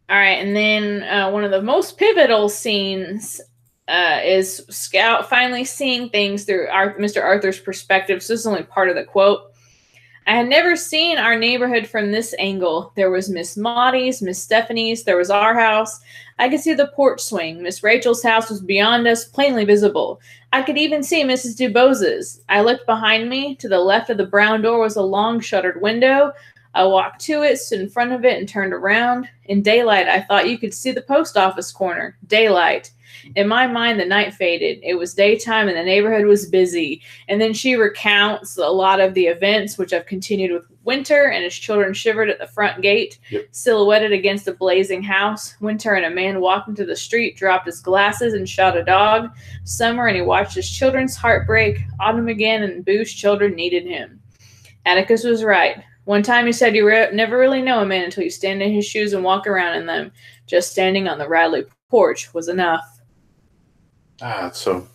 All right, and then one of the most pivotal scenes is Scout finally seeing things through Mr. Arthur's perspective. So this is only part of the quote. I had never seen our neighborhood from this angle. There was Miss Maudie's, Miss Stephanie's, there was our house. I could see the porch swing. Miss Rachel's house was beyond us, plainly visible. I could even see Mrs. Dubos's. I looked behind me. To the left of the brown door was a long shuttered window. I walked to it, stood in front of it, and turned around. In daylight, I thought you could see the post office corner. Daylight. In my mind, the night faded. It was daytime, and the neighborhood was busy. And then she recounts a lot of the events, which have continued with Winter and his children shivered at the front gate, silhouetted against a blazing house. Winter and a man walked into the street, dropped his glasses, and shot a dog. Summer, and he watched his children's heart break. Autumn again, and Boo's children needed him. Atticus was right. One time you said you never really know a man until you stand in his shoes and walk around in them. Just standing on the Radley porch was enough. Ah, it's so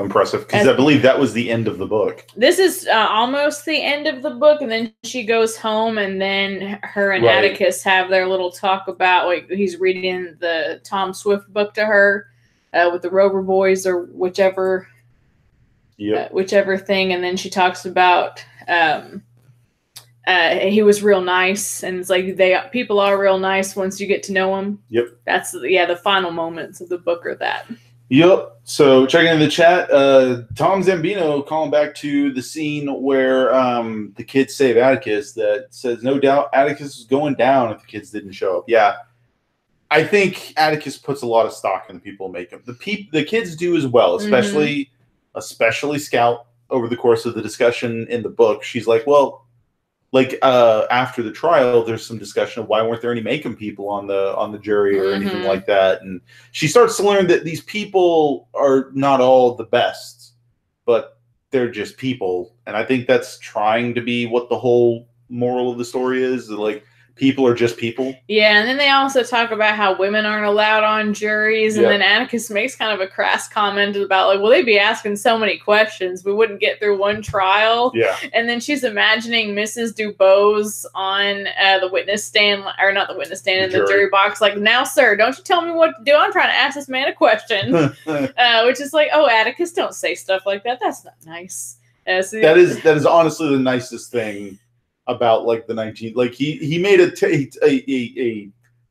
impressive, because I believe that was the end of the book. This is almost the end of the book, and then she goes home, and then her and Atticus have their little talk about, like, he's reading the Tom Swift book to her with the Rover Boys or whichever thing, and then she talks about he was real nice, and it's like people are real nice once you get to know them. Yep. That's the final moments of the book are that. Yep. So checking in the chat, Tom Zambino calling back to the scene where the kids save Atticus, that says, no doubt Atticus was going down if the kids didn't show up. Yeah. I think Atticus puts a lot of stock in the people who make him. The kids do as well, especially Scout. Over the course of the discussion in the book, she's like, well, like after the trial, there's some discussion of why weren't there any Macon people on the jury or anything like that, and she starts to learn that these people are not all the best, but they're just people, and I think that's trying to be what the whole moral of the story is. Like, people are just people. Yeah, and then they also talk about how women aren't allowed on juries, and then Atticus makes kind of a crass comment about, like, well, they'd be asking so many questions, we wouldn't get through one trial. Yeah. And then she's imagining Mrs. Dubose on the witness stand, or not the witness stand, in the jury box, like, now, sir, don't you tell me what to do. I'm trying to ask this man a question. Which is like, oh, Atticus, don't say stuff like that. That's not nice. So that is honestly the nicest thing about, like, the 19, like, he made a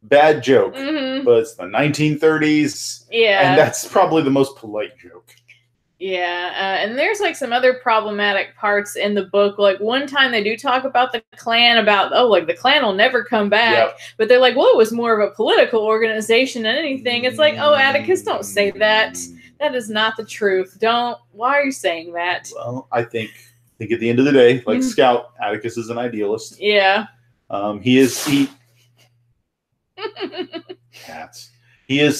bad joke, but it's the 1930s, and that's probably the most polite joke. And there's, like, some other problematic parts in the book. Like, one time they do talk about the Klan, about, oh, like, the Klan will never come back, but they're like, well, it was more of a political organization than anything. It's like, oh, Atticus, don't say that. That is not the truth. Why are you saying that? Well, I think at the end of the day, like Scout, Atticus is an idealist. Yeah. He is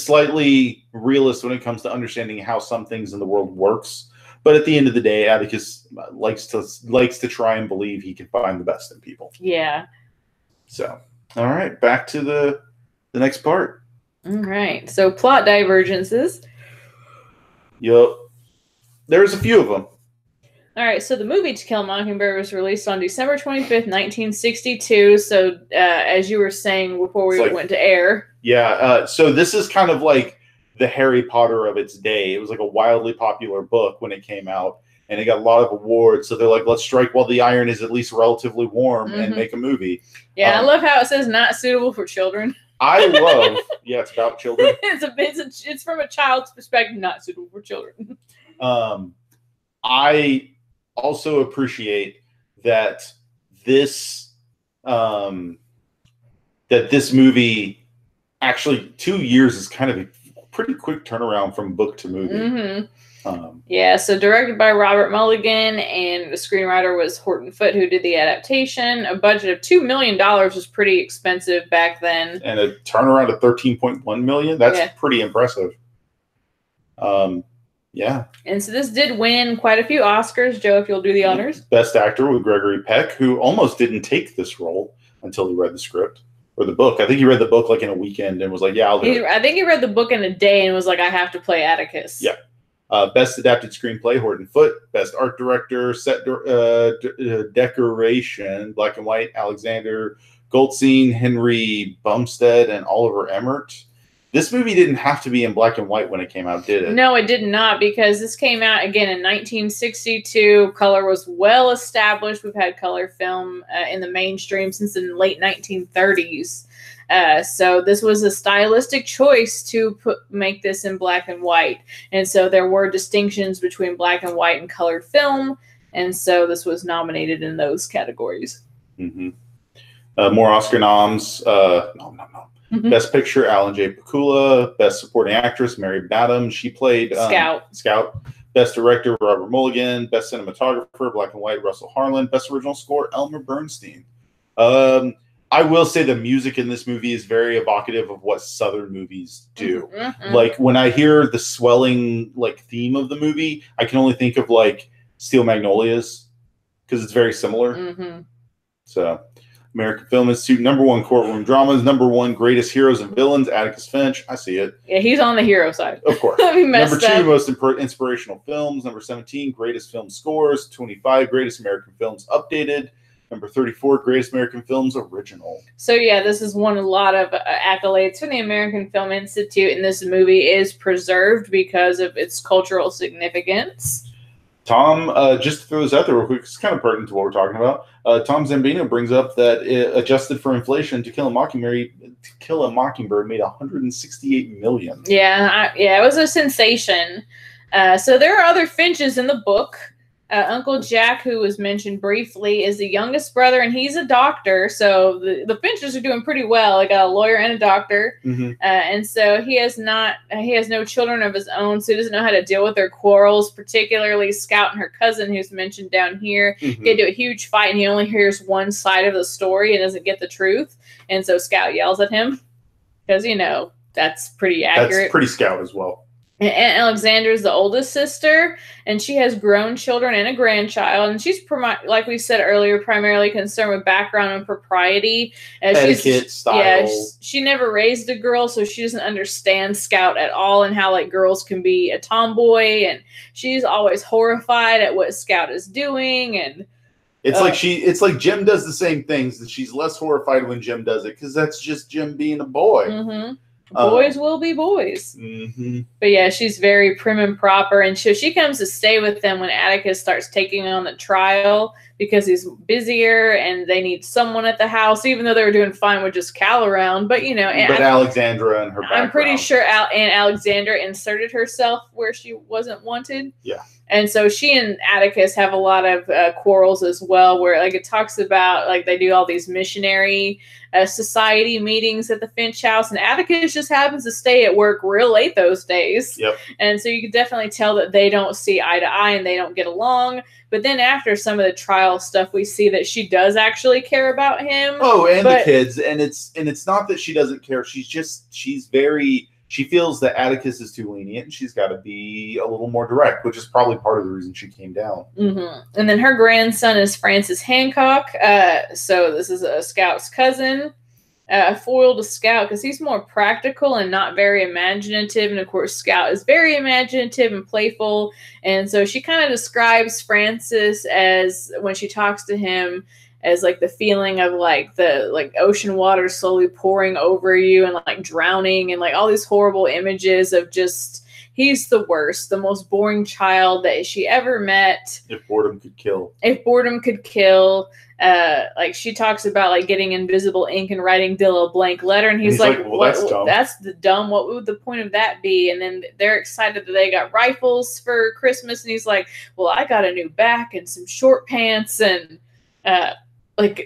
slightly realist when it comes to understanding how some things in the world works. But at the end of the day, Atticus likes to try and believe he can find the best in people. Yeah. So, all right, back to the next part. All right. So, plot divergences. Yup. There's a few of them. All right, so the movie To Kill a Mockingbird was released on December 25th, 1962. So, as you were saying before we went to air. Yeah, so this is kind of like the Harry Potter of its day. It was like a wildly popular book when it came out, and it got a lot of awards. So they're like, let's strike while the iron is at least relatively warm and make a movie. Yeah, I love how it says not suitable for children. I love, it's about children. It's from a child's perspective, not suitable for children. I also appreciate that this movie, actually 2 years is kind of a pretty quick turnaround from book to movie. So directed by Robert Mulligan, and the screenwriter was Horton Foote, who did the adaptation. A budget of $2 million was pretty expensive back then, and a turnaround of $13.1 million. That's pretty impressive. Yeah. And so this did win quite a few Oscars. Joe, if you'll do the honors. Best Actor with Gregory Peck, who almost didn't take this role until he read the script or the book. I think he read the book like in a weekend and was like, yeah, I'll do it. I think he read the book in a day and was like, I have to play Atticus. Yeah. Best Adapted Screenplay, Horton Foote. Best Art Director, Set Decoration, Black and White, Alexander Goldstein, Henry Bumstead, and Oliver Emmert. This movie didn't have to be in black and white when it came out, did it? No, it did not, because this came out, again, in 1962. Color was well established. We've had color film in the mainstream since the late 1930s. So this was a stylistic choice to make this in black and white. And so there were distinctions between black and white and colored film. And so this was nominated in those categories. More Oscar noms. Best Picture, Alan J. Pakula. Best Supporting Actress, Mary Badham. She played Scout. Best Director, Robert Mulligan. Best Cinematographer, Black and White, Russell Harlan. Best Original Score, Elmer Bernstein. I will say the music in this movie is very evocative of what Southern movies do. Like, when I hear the swelling, like, theme of the movie, I can only think of, like, Steel Magnolias, because it's very similar. So, American Film Institute, #1 courtroom dramas, #1 greatest heroes and villains, Atticus Finch. I see it. Yeah, he's on the hero side. Of course. #2 most inspirational films. #17 greatest film scores. 25 greatest American films updated. #34 greatest American films original. So yeah, this has won a lot of accolades from the American Film Institute, and this movie is preserved because of its cultural significance. Tom, just to throw this out there real quick, it's kind of pertinent to what we're talking about. Tom Zambino brings up that adjusted for inflation, To Kill a Mockingbird made $168 million. Yeah, it was a sensation. So there are other Finches in the book. Uncle Jack, who was mentioned briefly, is the youngest brother, and he's a doctor. So the Finches are doing pretty well. They got a lawyer and a doctor, and so he has no children of his own, so he doesn't know how to deal with their quarrels. Particularly Scout and her cousin, who's mentioned down here, get into a huge fight, and he only hears one side of the story and doesn't get the truth. And so Scout yells at him because that's pretty accurate. That's pretty Scout as well. Aunt Alexandra is the oldest sister, and she has grown children and a grandchild. And she's, like we said earlier, primarily concerned with background and propriety. Etiquette, style. Yeah, she never raised a girl, so she doesn't understand Scout at all and how girls can be a tomboy. And she's always horrified at what Scout is doing. And it's like Jim does the same things, and she's less horrified when Jim does it because that's just Jim being a boy. Boys will be boys. But yeah, she's very prim and proper, and she comes to stay with them when Atticus starts taking on the trial because he's busier and they need someone at the house, even though they were doing fine with just Cal around. But Alexandra and her background. I'm pretty sure Aunt Alexandra inserted herself where she wasn't wanted. Yeah. And so she and Atticus have a lot of quarrels as well, where it talks about they do all these missionary society meetings at the Finch house, and Atticus just happens to stay at work real late those days. Yep. And so you can definitely tell that they don't see eye to eye and they don't get along. But then after some of the trial stuff, we see that she does actually care about him. Oh, and the kids, and it's not that she doesn't care. She feels that Atticus is too lenient, and she's got to be a little more direct, which is probably part of the reason she came down. And then her grandson is Francis Hancock. So this is a Scout's cousin. A foil to Scout because he's more practical and not very imaginative. And of course, Scout is very imaginative and playful. And so she kind of describes Francis as, when she talks to him, as the feeling of the ocean water slowly pouring over you and drowning and all these horrible images of just, he's the worst, the most boring child that she ever met. If boredom could kill. She talks about getting invisible ink and writing Dill a blank letter, and he's like, well, that's dumb. That's the dumb. What would the point of that be? And then they're excited that they got rifles for Christmas, and he's like, well, I got a new back and some short pants and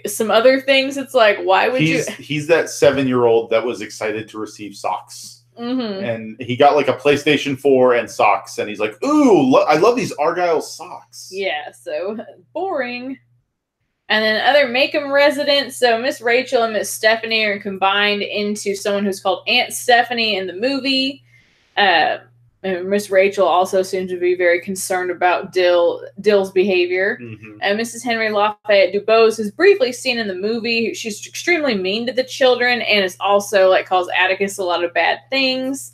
some other things. It's why would you? He's that 7-year-old that was excited to receive socks. And he got a PlayStation 4 and socks, and he's like, ooh, I love these Argyle socks. Yeah, so boring. And then other Macomb residents, so Miss Rachel and Miss Stephanie are combined into someone who's called Aunt Stephanie in the movie. Miss Rachel also seems to be very concerned about Dill's behavior. And Mrs. Henry Lafayette Dubose is briefly seen in the movie. She's extremely mean to the children and is also calls Atticus a lot of bad things.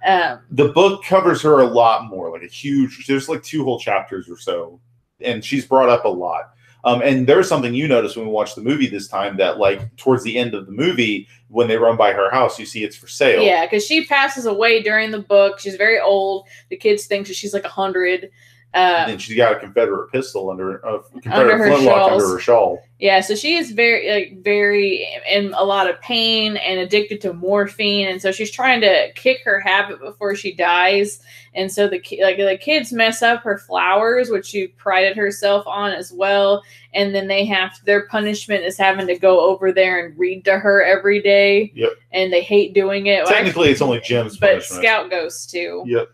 The book covers her a lot more, there's 2 whole chapters or so, and she's brought up a lot. And there's something you noticed when we watched the movie this time that towards the end of the movie, when they run by her house, you see it's for sale. Yeah, because she passes away during the book. She's very old. The kids think that she's 100. And she's got a Confederate pistol under flintlock under her shawl. Yeah, so she is very in a lot of pain and addicted to morphine, and so she's trying to kick her habit before she dies. And so the kids mess up her flowers, which she prided herself on as well. And then their punishment is having to go over there and read to her every day. Yep. And they hate doing it. Technically, it's only Jim's punishment. But Scout goes too. Yep.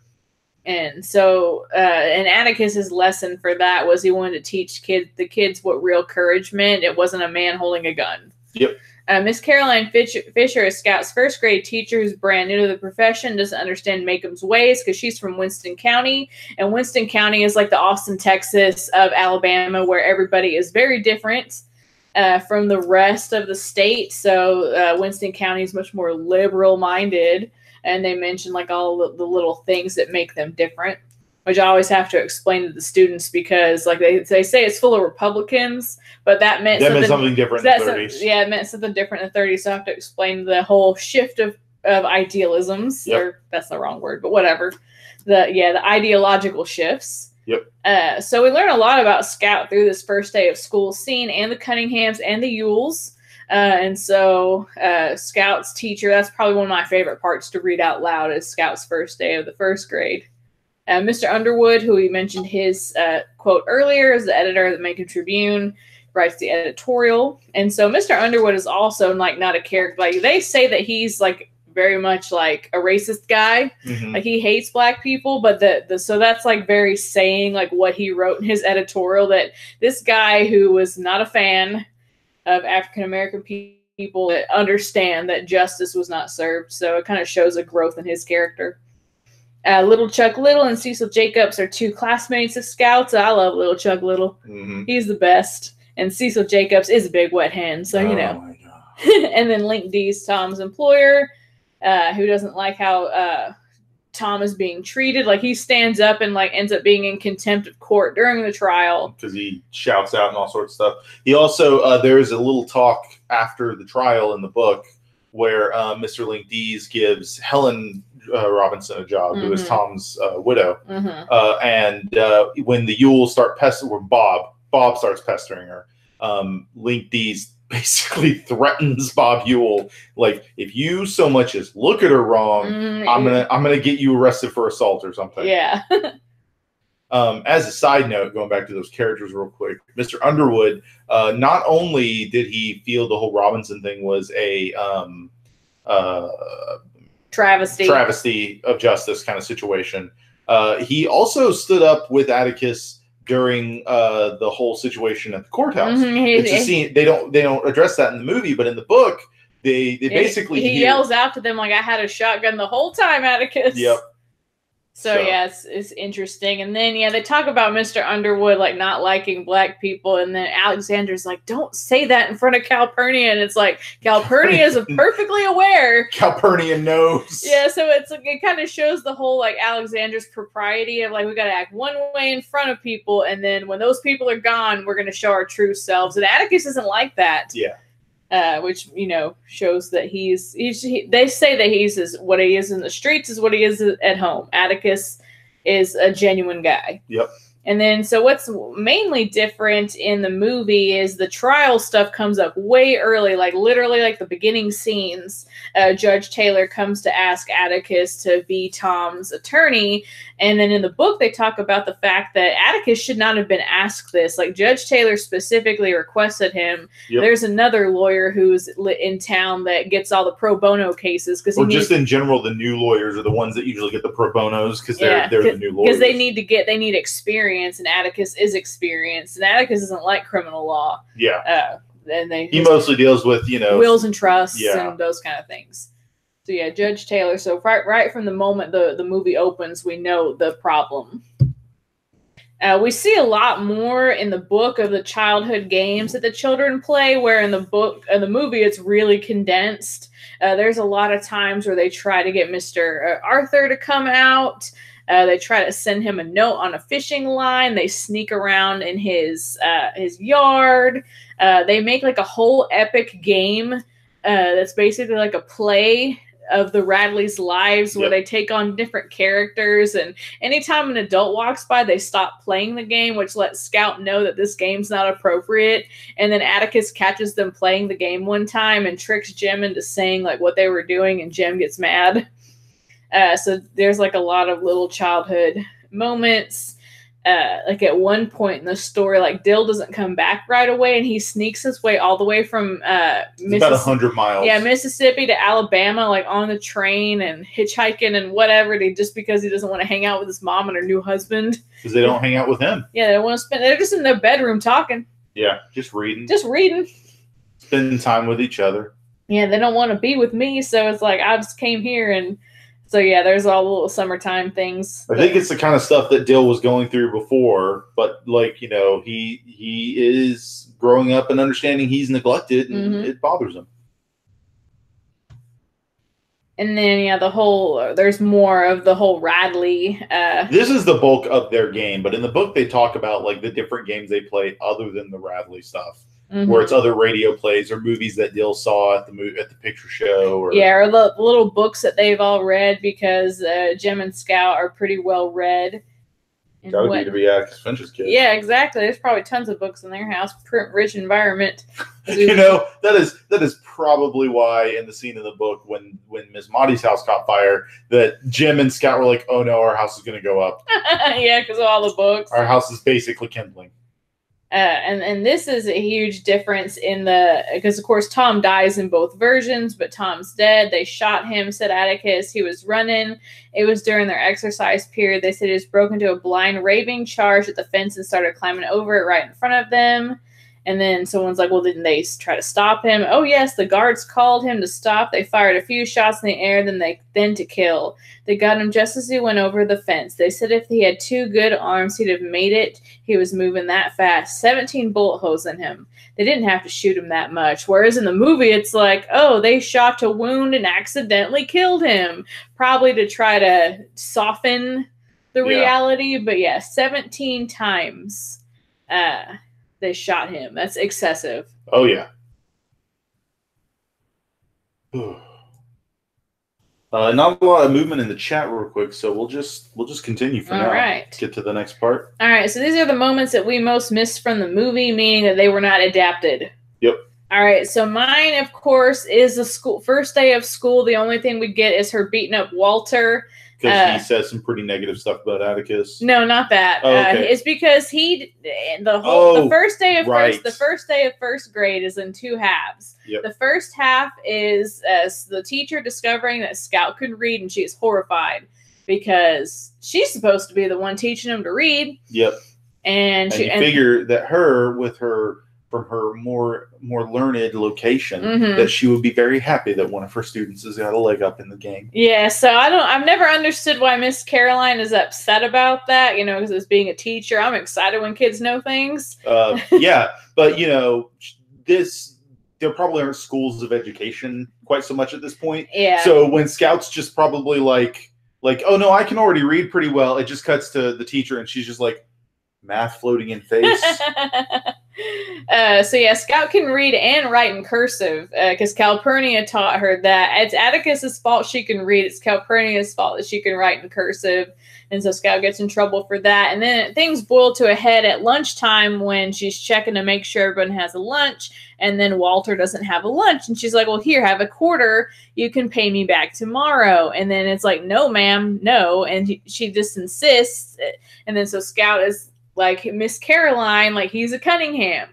And so, and Atticus's lesson for that was he wanted to teach the kids what real courage meant. It wasn't a man holding a gun. Yep. Miss Caroline Fisher is Scout's first grade teacher who's brand new to the profession, doesn't understand Macomb's ways because she's from Winston County. And Winston County is the Austin, Texas of Alabama, where everybody is very different. from the rest of the state. So Winston County is much more liberal-minded, and they mention like all the little things that make them different, which I always have to explain to the students because like they say it's full of Republicans, but that meant something different in the 30s. Yeah, it meant something different in the 30s, so I have to explain the whole shift of idealisms, or that's the wrong word, but whatever. The ideological shifts. Yep. So we learn a lot about Scout through this first day of school scene, and the Cunninghams and the Yules. And so Scout's teacher, that's probably one of my favorite parts to read out loud, is Scout's first day of the first grade. Mr. Underwood, who we mentioned his quote earlier, is the editor of the Macon Tribune, writes the editorial. And so Mr. Underwood is also like not a character. Like they say that he's like very much like a racist guy. Mm-hmm. Like he hates black people, but so that's like very saying like what he wrote in his editorial, that this guy who was not a fan of African-American people that understand that justice was not served. So it kind of shows a growth in his character. Little Chuck Little and Cecil Jacobs are two classmates of Scouts. I love Little Chuck Little. Mm-hmm. He's the best. And Cecil Jacobs is a big wet hen, so you know. My God. And then Link D's Tom's employer, who doesn't like how Tom is being treated. Like he stands up and like ends up being in contempt of court during the trial because he shouts out and all sorts of stuff. He also there's a little talk after the trial in the book where Mr. Link Dees gives Helen Robinson a job, who is Tom's widow, and when the Yules start pestering, or Bob starts pestering her, Link Dees basically threatens Bob Ewell, like, if you so much as look at her wrong, I'm gonna get you arrested for assault or something. Yeah. As a side note, going back to those characters real quick, Mr. Underwood, not only did he feel the whole Robinson thing was a travesty of justice kind of situation, he also stood up with Atticus during the whole situation at the courthouse. It's a scene they don't address that in the movie, but in the book they basically he yells out to them like, "I had a shotgun the whole time, Atticus." Yep. So yeah, it's interesting. And then they talk about Mr. Underwood like not liking black people, and then Alexander's like, "Don't say that in front of Calpurnia," and it's like Calpurnia is perfectly aware. Calpurnia knows. Yeah, so it's like it kind of shows the whole like Alexander's propriety of like we got to act one way in front of people, and then when those people are gone, we're going to show our true selves. And Atticus isn't like that. Yeah. Which shows that they say that he's what he is in the streets is what he is at home. Atticus is a genuine guy. Yep. And then, so what's mainly different in the movie is the trial stuff comes up way early, like literally like the beginning scenes. Judge Taylor comes to ask Atticus to be Tom's attorney. And then in the book, they talk about the fact that Atticus should not have been asked this. Like Judge Taylor specifically requested him. Yep. There's another lawyer who's in town that gets all the pro bono cases. Or just in general, the new lawyers are the ones that usually get the pro bonos because they're the new lawyers. Because they need experience, and Atticus is experienced. And Atticus isn't like criminal law. Yeah. And he mostly deals with, wills and trusts and those kind of things. So yeah, Judge Taylor. So right from the moment the movie opens, we know the problem. We see a lot more in the book of the childhood games that the children play, where in the movie it's really condensed. There's a lot of times where they try to get Mr. Arthur to come out. They try to send him a note on a fishing line. They sneak around in his yard. They make like a whole epic game that's basically like a play of the Radleys' lives where they take on different characters. And anytime an adult walks by, they stop playing the game, which lets Scout know that this game's not appropriate. And then Atticus catches them playing the game one time and tricks Jim into saying like what they were doing, and Jim gets mad. So there's like a lot of little childhood moments. Like at one point in the story, like Dill doesn't come back right away, and he sneaks his way all the way from about 100 miles. Yeah, Mississippi to Alabama, like on the train and hitchhiking and whatever, just because he doesn't want to hang out with his mom and her new husband. Because they don't hang out with him. Yeah, they want to spend. They're just in their bedroom talking. Yeah, just reading. Spending time with each other. Yeah, they don't want to be with me, so it's like I just came here and. So yeah, there's all the little summertime things. I think it's the kind of stuff that Dill was going through before, but like he is growing up and understanding he's neglected, and it bothers him. And then, yeah, there's more of the whole Radley. This is the bulk of their game, but in the book they talk about like the different games they play other than the Radley stuff, where it's other radio plays or movies that Dill saw at the picture show. Or the little books that they've all read, because Jim and Scout are pretty well read. That would be to be Atticus Finch's kids. Yeah, exactly. There's probably tons of books in their house. Print-rich environment. That is probably why in the scene in the book when Miss Maudie's house caught fire, that Jim and Scout were like, "Oh no, our house is going to go up." Yeah, because of all the books. Our house is basically kindling. And this is a huge difference because of course Tom dies in both versions, but Tom's dead. They shot him, said Atticus. He was running. It was during their exercise period. They said he just broke into a blind raving charge at the fence and started climbing over it right in front of them. And then someone's like, well, didn't they try to stop him? Oh, yes, the guards called him to stop. They fired a few shots in the air, then to kill. They got him just as he went over the fence. They said if he had 2 good arms, he'd have made it. He was moving that fast. 17 bullet holes in him. They didn't have to shoot him that much. Whereas in the movie, it's like, oh, they shot to wound and accidentally killed him. Probably to try to soften the reality. But yeah, 17 times. They shot him. That's excessive. Oh yeah. Not a lot of movement in the chat real quick, so we'll just continue for now. All right. Get to the next part. All right, so these are the moments that we most missed from the movie, meaning that they were not adapted. Yep. All right, so mine, of course, is the first day of school. The only thing we get is her beating up Walter. Because he says some pretty negative stuff about Atticus. No, not that. Oh, okay. It's because the first day of first grade is in 2 halves. Yep. The first half is the teacher discovering that Scout can read, and she is horrified because she's supposed to be the one teaching him to read. Yep. And you figure that from her more learned location, that she would be very happy that one of her students has got a leg up in the game. Yeah, so I've never understood why Miss Caroline is upset about that, because as being a teacher, I'm excited when kids know things. Yeah, but there probably aren't schools of education quite so much at this point. Yeah. So when Scout's just probably like, oh no, I can already read pretty well, it just cuts to the teacher and she's just like, math floating in face. So yeah, Scout can read and write in cursive because Calpurnia taught her that. It's Atticus's fault she can read. It's Calpurnia's fault that she can write in cursive. And so Scout gets in trouble for that. And then things boil to a head at lunchtime when she's checking to make sure everyone has a lunch. And then Walter doesn't have a lunch. And she's like, well, here, have a quarter. You can pay me back tomorrow. And then it's like, no, ma'am, no. And she just insists. And then so Scout is like, Miss Caroline, like he's a Cunningham.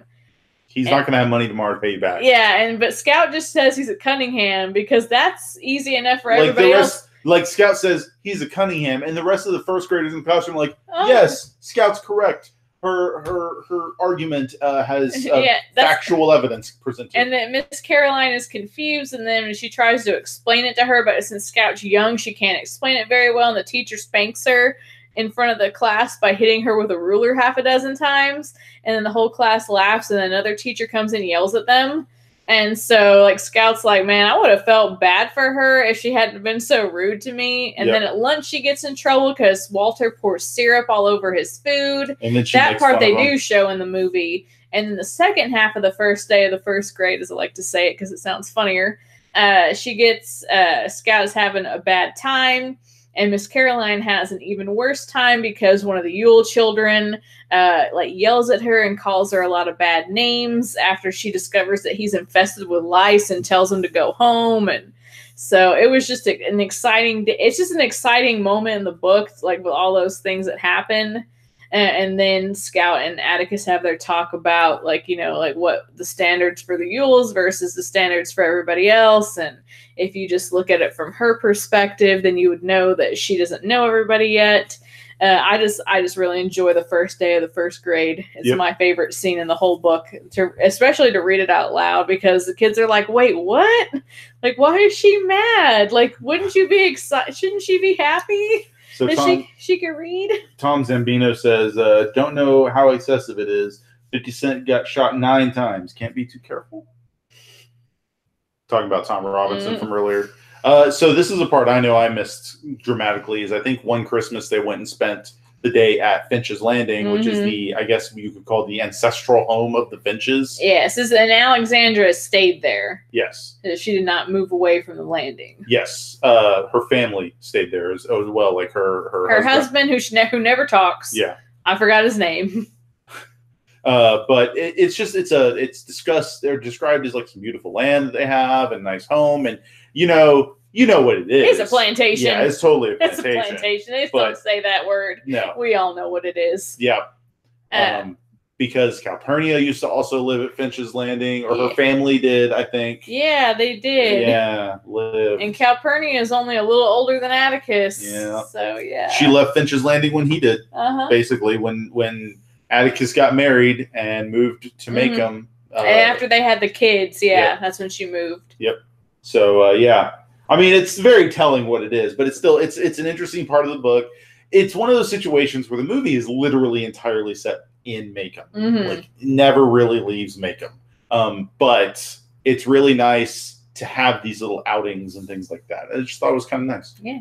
He's not going to have money tomorrow to pay you back. Yeah, but Scout just says he's a Cunningham because that's easy enough for everybody else. Like Scout says he's a Cunningham, and the rest of the first graders in the classroom are like, yes, Scout's correct. Her argument has factual evidence presented. And then Miss Caroline is confused, and then she tries to explain it to her, but since Scout's young, she can't explain it very well, and the teacher spanks her in front of the class by hitting her with a ruler half a dozen times, and then the whole class laughs, and then another teacher comes and yells at them. And so, like, Scout's like, man, I would have felt bad for her if she hadn't been so rude to me. And then at lunch, she gets in trouble because Walter pours syrup all over his food. And then that part they do show in the movie. And then the second half of the first day of the first grade, as I like to say it because it sounds funnier, Scout is having a bad time. And Miss Caroline has an even worse time because one of the Yule children yells at her and calls her a lot of bad names after she discovers that he's infested with lice and tells him to go home. And so it was just an exciting moment in the book, like with all those things that happen. And then Scout and Atticus have their talk about what the standards for the Yules versus the standards for everybody else. And if you just look at it from her perspective, then you would know that she doesn't know everybody yet. I just really enjoy the first day of the first grade. It's my favorite scene in the whole book, especially to read it out loud because the kids are like, wait, what? Like, why is she mad? Like, wouldn't you be excited? Shouldn't she be happy? So she can read? Tom Zambino says, don't know how excessive it is, 50 Cent got shot 9 times. Can't be too careful. Talking about Tom Robinson from earlier. So this is a part I know I missed dramatically. Is I think one Christmas they went and spent the day at Finch's Landing, which is the, I guess you could call the ancestral home of the Finches. Yes, and Alexandra stayed there. Yes. She did not move away from the landing. Yes. Her family stayed there as well, like her husband who never talks. Yeah. I forgot his name. But it's discussed. They're described as like some beautiful land that they have and nice home, and you know what it is. It's a plantation. Yeah, it's totally a plantation. It's a plantation. They just don't say that word. No, we all know what it is. Yeah. Because Calpurnia used to also live at Finch's Landing, or her family did, I think. Yeah, they did. Yeah, live. And Calpurnia is only a little older than Atticus. Yeah. So yeah. She left Finch's Landing when he did. Basically, when Atticus got married and moved to Macomb. And after they had the kids, that's when she moved. Yep. So yeah, I mean, it's very telling what it is, but it's still it's an interesting part of the book. It's one of those situations where the movie is literally entirely set in Macomb. Like, never really leaves Macomb. But it's really nice to have these little outings and things like that. I just thought it was kind of nice. Yeah.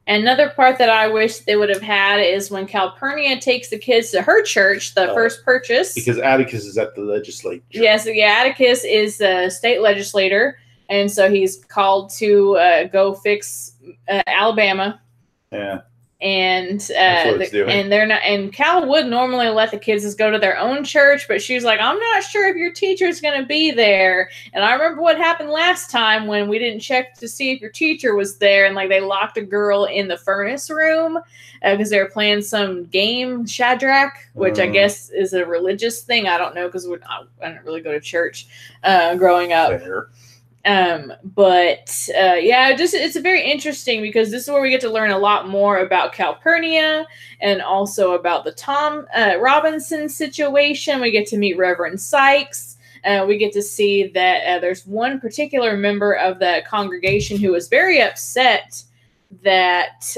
Another part that I wish they would have had is when Calpurnia takes the kids to her church, the first purchase. Because Atticus is at the legislature. Yes, Atticus is a state legislator, and so he's called to go fix Alabama. Yeah. And they're not. And Cal would normally let the kids just go to their own church, but she's like, "I'm not sure if your teacher's going to be there." And I remember what happened last time when we didn't check to see if your teacher was there, and like they locked a girl in the furnace room because they were playing some game, Shadrach, which I guess is a religious thing. I don't know because I didn't really go to church growing up. Fair. It's very interesting because this is where we get to learn a lot more about Calpurnia and also about the Tom Robinson situation. We get to meet Reverend Sykes. We get to see that there's one particular member of the congregation who was very upset that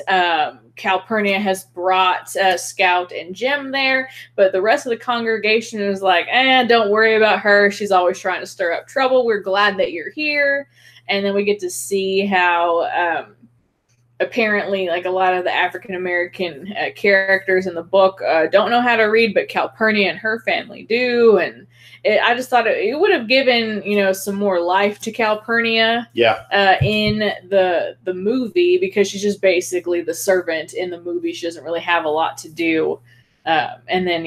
Calpurnia has brought Scout and Jim there, but the rest of the congregation is like, don't worry about her. She's always trying to stir up trouble. We're glad that you're here. And then we get to see how apparently like a lot of the African-American characters in the book don't know how to read, but Calpurnia and her family do. And I just thought it would have given, some more life to Calpurnia in the movie, because she's just basically the servant in the movie. She doesn't really have a lot to do. And then,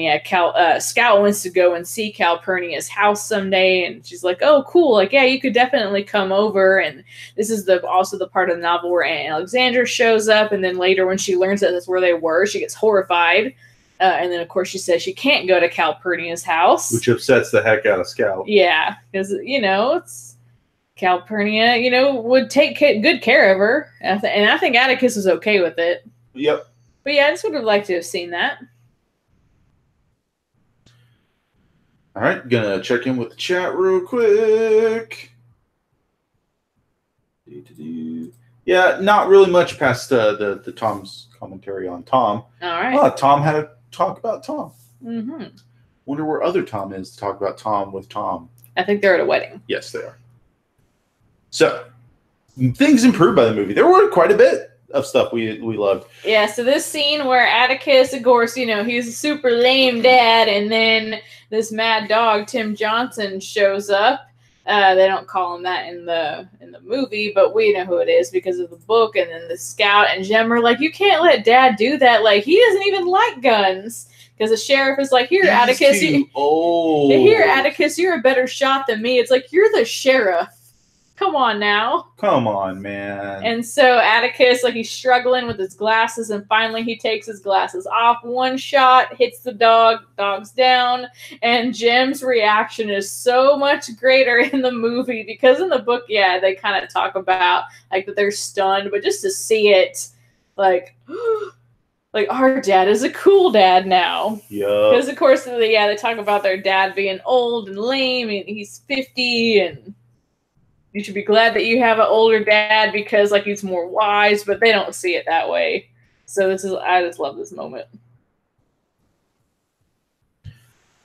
Scout wants to go and see Calpurnia's house someday. And she's like, oh, cool. Like, yeah, you could definitely come over. And this is also the part of the novel where Aunt Alexandra shows up. And then later when she learns that that's where they were, she gets horrified. And then, of course, she says she can't go to Calpurnia's house. Which upsets the heck out of Scout. Yeah, because, it's Calpurnia, would take good care of her. And I think Atticus was okay with it. Yep. But, yeah, I just would have liked to have seen that. All right, gonna check in with the chat real quick. Yeah, not really much past the Tom's commentary on Tom. All right. Oh, Tom had a talk about Tom. Mm-hmm. Wonder where other Tom is to talk about Tom with Tom. I think they're at a wedding. Yes, they are. So, things improved by the movie. There were quite a bit of stuff we loved. Yeah, so this scene where Atticus, of course, he's a super lame dad, and then this mad dog, Tim Johnson, shows up. They don't call him that in the movie, but we know who it is because of the book. And then the Scout and Jem are like, you can't let Dad do that. Like, he doesn't even like guns. Because the sheriff is like, here, Atticus, here, Atticus, you're a better shot than me. It's like, you're the sheriff. Come on now. Come on, man. And so Atticus, he's struggling with his glasses, and finally he takes his glasses off. One shot, hits the dog's down, and Jim's reaction is so much greater in the movie, because in the book, they kind of talk about, that they're stunned, but just to see it, our dad is a cool dad now. Yeah. Because, of course, they talk about their dad being old and lame, and he's 50, and you should be glad that you have an older dad because, he's more wise, but they don't see it that way. So I just love this moment.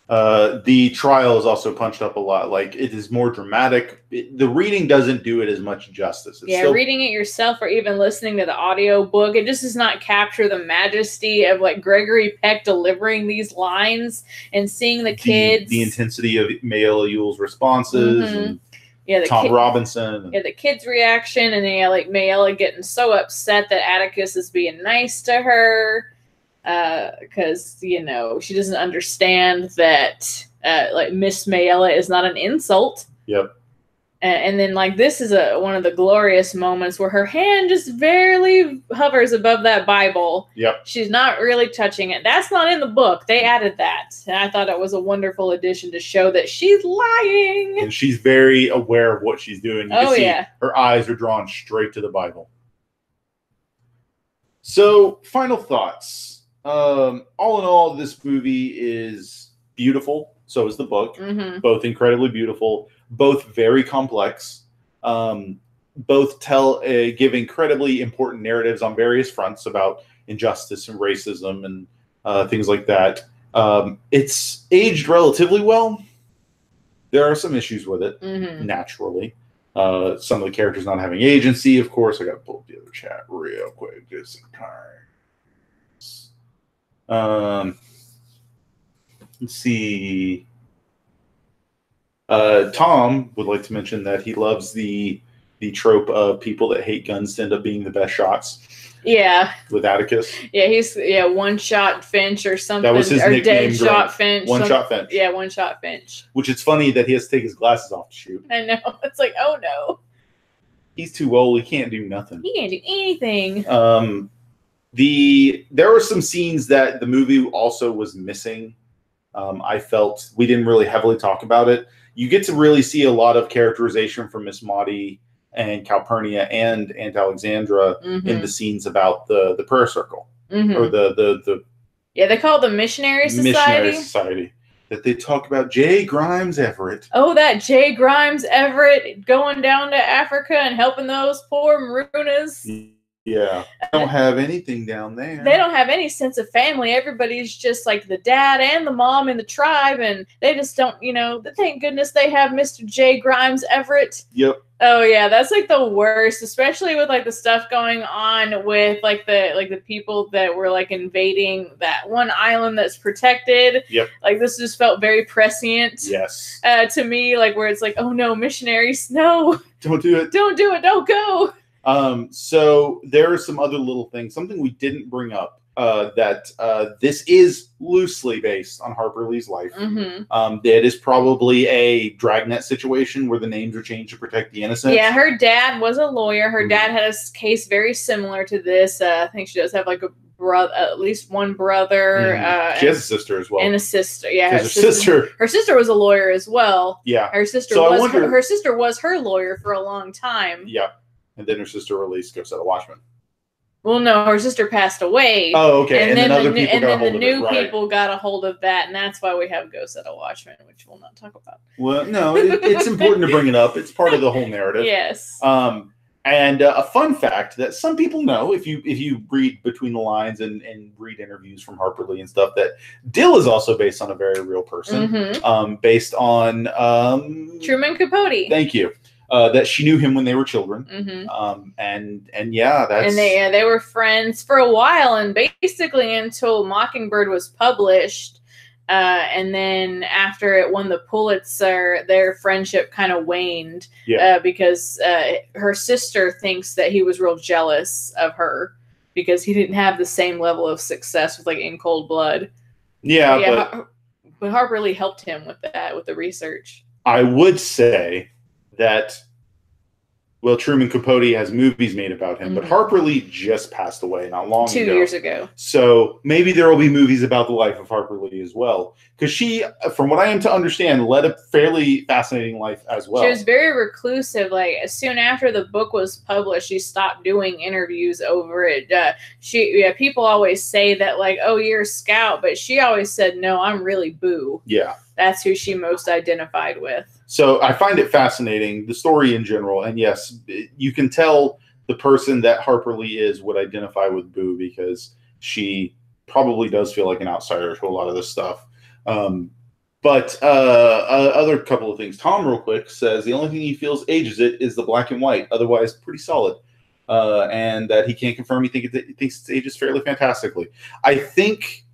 The trial is also punched up a lot. Like, it is more dramatic. The reading doesn't do it as much justice. It's still, reading it yourself or even listening to the audio book, it just does not capture the majesty of like Gregory Peck delivering these lines and seeing the kids. The intensity of Mayella Yule's responses and Tom Robinson. The kids' reaction, and then like Mayella getting so upset that Atticus is being nice to her. Because she doesn't understand that like Miss Mayella is not an insult. Yep. And then like this is one of the glorious moments where her hand just barely hovers above that Bible. Yep. She's not really touching it. That's not in the book. They added that, and I thought it was a wonderful addition to show that she's lying. And she's very aware of what she's doing. You can see her eyes are drawn straight to the Bible. So, final thoughts. All in all, this movie is beautiful. So is the book. Mm-hmm. Both incredibly beautiful. Both very complex. Both give incredibly important narratives on various fronts about injustice and racism and things like that. It's aged relatively well. There are some issues with it, naturally. Some of the characters not having agency, of course. I got to pull up the other chat real quick. Just in time. Let's see. Tom would like to mention that he loves the trope of people that hate guns to end up being the best shots. Yeah. With Atticus. Yeah, he's one shot Finch or something. That was his or nickname. Dead shot Finch. One shot Finch. Yeah, one shot Finch. Which is funny that he has to take his glasses off to shoot. I know. It's like, oh no. He's too old. He can't do nothing. He can't do anything. There were some scenes that the movie also was missing. I felt we didn't really heavily talk about it. You get to really see a lot of characterization from Miss Maudie and Calpurnia and Aunt Alexandra in the scenes about the prayer circle or the they call it the Missionary Society. Missionary Society. That they talk about J. Grimes Everett. Oh, that J. Grimes Everett going down to Africa and helping those poor Marooners. Yeah. They don't have anything down there. They don't have any sense of family. Everybody's just like the dad and the mom in the tribe, and they just don't, thank goodness they have Mr. J. Grimes Everett. Yep. Oh yeah, that's like the worst, especially with like the stuff going on with like the people that were like invading that one island that's protected. Yep. Like this just felt very prescient. Yes. To me, like where it's like, oh no, missionaries, no. Don't do it. Don't do it. Don't go. So there are some other little things. Something we didn't bring up that this is loosely based on Harper Lee's life. It is probably a dragnet situation where the names are changed to protect the innocent. Yeah, her dad was a lawyer. Her dad had a case very similar to this. I think she does have like a brother, at least one brother. She has a sister as well, and a sister. Yeah, her sister. Her sister was a lawyer as well. Yeah, her sister was her lawyer for a long time. Yeah. And then her sister released Go Set a Watchman. Well, no, her sister passed away. Oh, okay. And then other people got a hold of it. And then the new people got a hold of that, and that's why we have Go Set a Watchman, which we'll not talk about. Well, no, it's important to bring it up. It's part of the whole narrative. Yes. And a fun fact that some people know, if you read between the lines and read interviews from Harper Lee and stuff, that Dill is also based on a very real person, based on Truman Capote. Thank you. That she knew him when they were children, and yeah, that's and they were friends for a while, and basically until Mockingbird was published, and then after it won the Pulitzer, their friendship kind of waned, because her sister thinks that he was real jealous of her because he didn't have the same level of success with like In Cold Blood. But Harper Lee helped him with that, with the research. I would say that, well, Truman Capote has movies made about him, but Harper Lee just passed away not long ago. 2 years ago. So maybe there will be movies about the life of Harper Lee as well. Because she, from what I am to understand, led a fairly fascinating life as well. She was very reclusive. Like, soon after the book was published, she stopped doing interviews over it. People always say that, like, oh, you're a scout, but she always said, no, I'm really Boo. Yeah. That's who she most identified with. So I find it fascinating, the story in general. And yes, you can tell the person that Harper Lee is would identify with Boo because she probably does feel like an outsider to a lot of this stuff. But But other couple of things. Tom, real quick, says the only thing he feels ages it is the black and white. Otherwise, pretty solid. And that he can't confirm he thinks it ages fairly fantastically. I think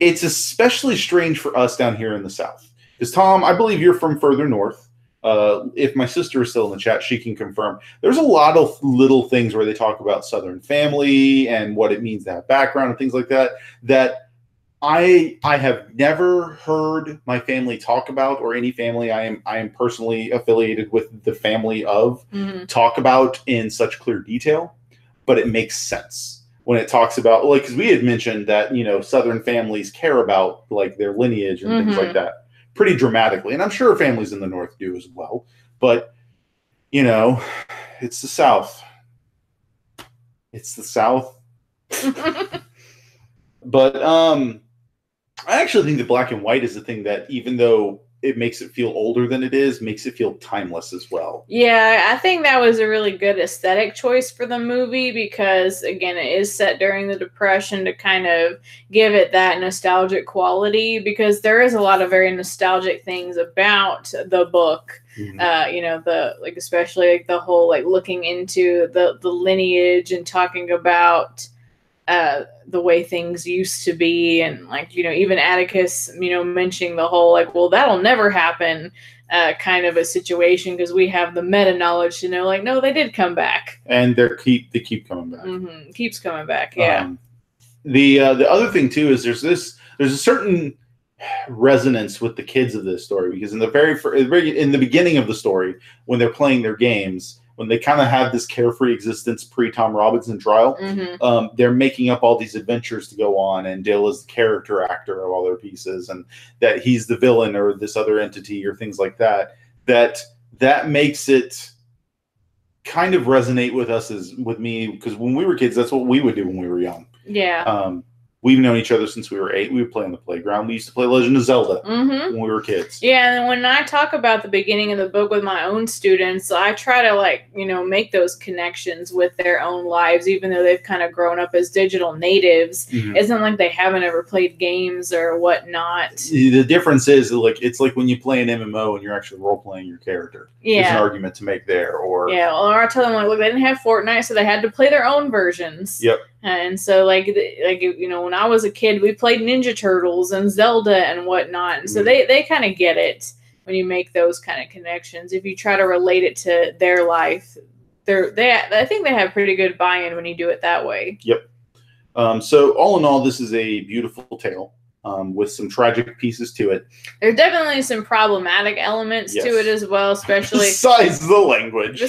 it's especially strange for us down here in the South. Because, Tom, I believe you're from further north. If my sister is still in the chat, she can confirm. There's a lot of little things where they talk about Southern family and what it means to have background and things like that, that I have never heard my family talk about, or any family I am personally affiliated with the family of talk about in such clear detail. But it makes sense when it talks about, like, because we had mentioned that, you know, Southern families care about like their lineage and things like that pretty dramatically, and I'm sure families in the North do as well. But you know, it's the South. It's the South. But I actually think the black and white is the thing that, even though it makes it feel older than it is, makes it feel timeless as well. Yeah, I think that was a really good aesthetic choice for the movie because, again, it is set during the Depression to kind of give it that nostalgic quality, because there is a lot of very nostalgic things about the book. You know, especially like the whole like looking into the lineage and talking about the way things used to be, and like, you know, even Atticus, you know, mentioning the whole like, well, that'll never happen kind of a situation, because we have the meta knowledge to know like, no, they did come back, and they keep coming back. Keeps coming back. Yeah. The other thing too is there's a certain resonance with the kids of this story, because in the beginning of the story, when they're playing their games, when they kind of have this carefree existence pre-Tom Robinson trial, they're making up all these adventures to go on, and Dale is the character actor of all their pieces, and that he's the villain or this other entity or things like that. That makes it kind of resonate with us, with me, because when we were kids, that's what we would do when we were young. Yeah. We've known each other since we were 8. We would play on the playground. We used to play Legend of Zelda when we were kids. Yeah, and when I talk about the beginning of the book with my own students, I try to, like, you know, make those connections with their own lives, even though they've kind of grown up as digital natives. It's not like they haven't ever played games or whatnot. The difference is, like, it's like when you play an MMO and you're actually role-playing your character. Yeah. There's an argument to make there. Or I tell them, like, look, they didn't have Fortnite, so they had to play their own versions. Yep. And so, like, you know, when I was a kid, we played Ninja Turtles and Zelda and whatnot. And so they kind of get it when you make those kind of connections. If you try to relate it to their life, I think they have pretty good buy-in when you do it that way. Yep. So all in all, this is a beautiful tale. With some tragic pieces to it. There's definitely some problematic elements to it as well, especially besides the language.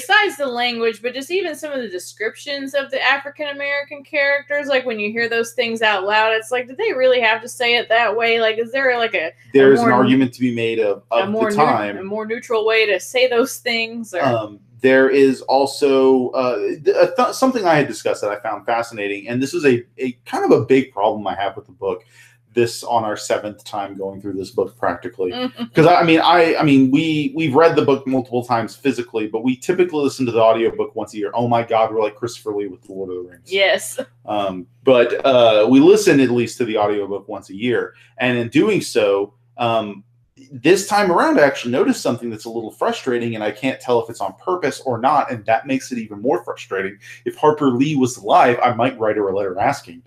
But just even some of the descriptions of the African American characters, like when you hear those things out loud, it's like, did they really have to say it that way? Like, is there like there's an argument to be made of a more neutral way to say those things? Or? There is also something I had discussed that I found fascinating, and this is a kind of a big problem I have with the book. This on our 7th time going through this book practically, because I mean we've read the book multiple times physically, but we typically listen to the audiobook once a year. Oh my God, we're like Christopher Lee with the Lord of the Rings. Yes. But we listen at least to the audiobook once a year, and in doing so, this time around I actually noticed something that's a little frustrating, and I can't tell if it's on purpose or not, and that makes it even more frustrating. If Harper Lee was alive, I might write her a letter asking.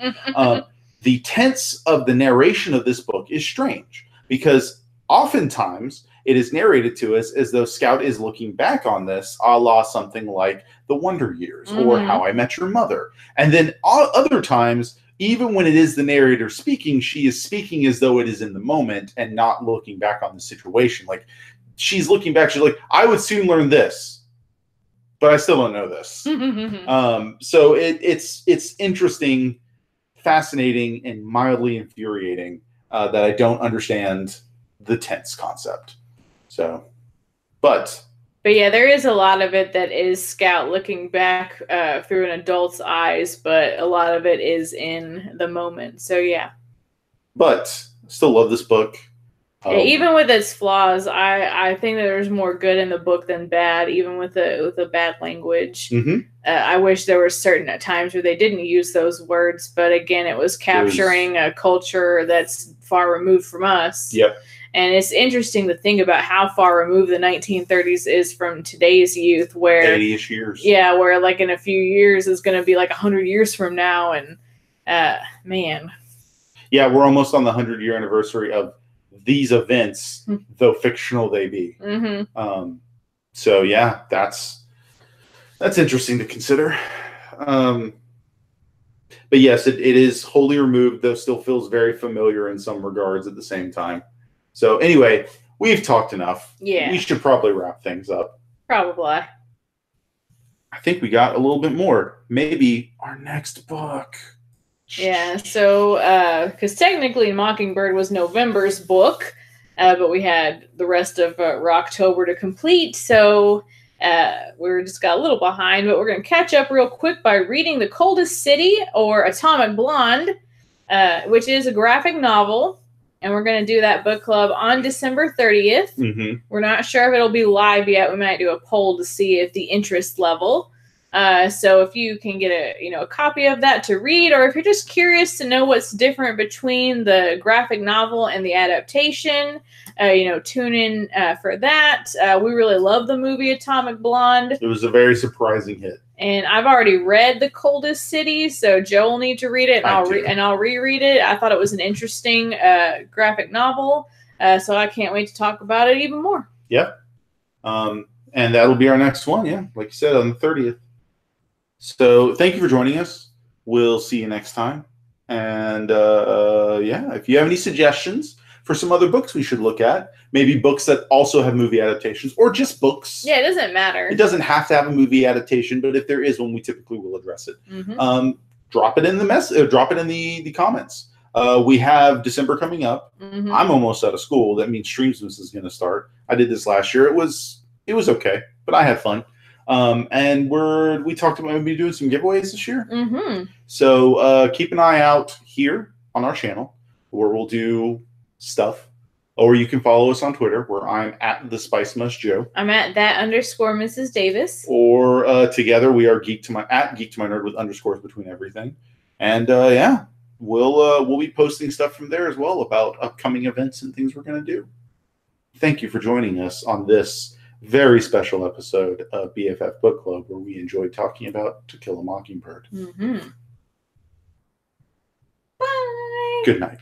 The tense of the narration of this book is strange, because oftentimes it is narrated to us as though Scout is looking back on this, a la something like The Wonder Years or How I Met Your Mother. And then other times, even when it is the narrator speaking, she is speaking as though it is in the moment and not looking back on the situation. Like, she's looking back, she's like, I would soon learn this, but I still don't know this. So it's interesting, fascinating, and mildly infuriating that I don't understand the tense concept. So, but yeah, there is a lot of it that is Scout looking back through an adult's eyes, but a lot of it is in the moment. So yeah. But still love this book. Yeah, even with its flaws, I think that there's more good in the book than bad, even with the bad language. I wish there were certain times where they didn't use those words, but again, it was capturing a culture that's far removed from us. Yep. And it's interesting to think about how far removed the 1930s is from today's youth, where 80-ish years. Yeah, where like in a few years is going to be like 100 years from now. And man. Yeah, we're almost on the 100-year anniversary of these events, though fictional they be. Mm-hmm. So yeah, that's interesting to consider. But yes, it is wholly removed, though still feels very familiar in some regards at the same time. So anyway, we've talked enough. Yeah. We should probably wrap things up. Probably. I think we got a little bit more. Maybe our next book. Yeah, so, because technically Mockingbird was November's book, but we had the rest of October to complete, so we just got a little behind, but we're going to catch up real quick by reading The Coldest City, or Atomic Blonde, which is a graphic novel, and we're going to do that book club on December 30th. Mm-hmm. We're not sure if it'll be live yet. We might do a poll to see if the interest level. So if you can get a copy of that to read, or if you're just curious to know what's different between the graphic novel and the adaptation, tune in for that. We really love the movie Atomic Blonde. It was a very surprising hit. And I've already read The Coldest City, so Joe will need to read it, and I'll reread it. I thought it was an interesting graphic novel, so I can't wait to talk about it even more. Yep. And that'll be our next one, yeah, like you said, on the 30th. So thank you for joining us. We'll see you next time. And yeah, if you have any suggestions for some other books we should look at, maybe books that also have movie adaptations, or just books. Yeah, it doesn't matter. It doesn't have to have a movie adaptation, but if there is one, we typically will address it. Mm-hmm. Drop it in the drop it in the comments. We have December coming up. Mm-hmm. I'm almost out of school. That means Streamsmas is going to start. I did this last year. It was okay, but I had fun. And we talked about maybe doing some giveaways this year. Mm-hmm. So keep an eye out here on our channel where we'll do stuff. Or you can follow us on Twitter where I'm at the Spice Must Joe. I'm at _Mrs. Davis. Or together we are at Geek to My Nerd with underscores between everything. And yeah, we'll be posting stuff from there as well about upcoming events and things we're going to do. Thank you for joining us on this very special episode of BFF Book Club, where we enjoyed talking about To Kill a Mockingbird. Mm-hmm. Bye. Good night.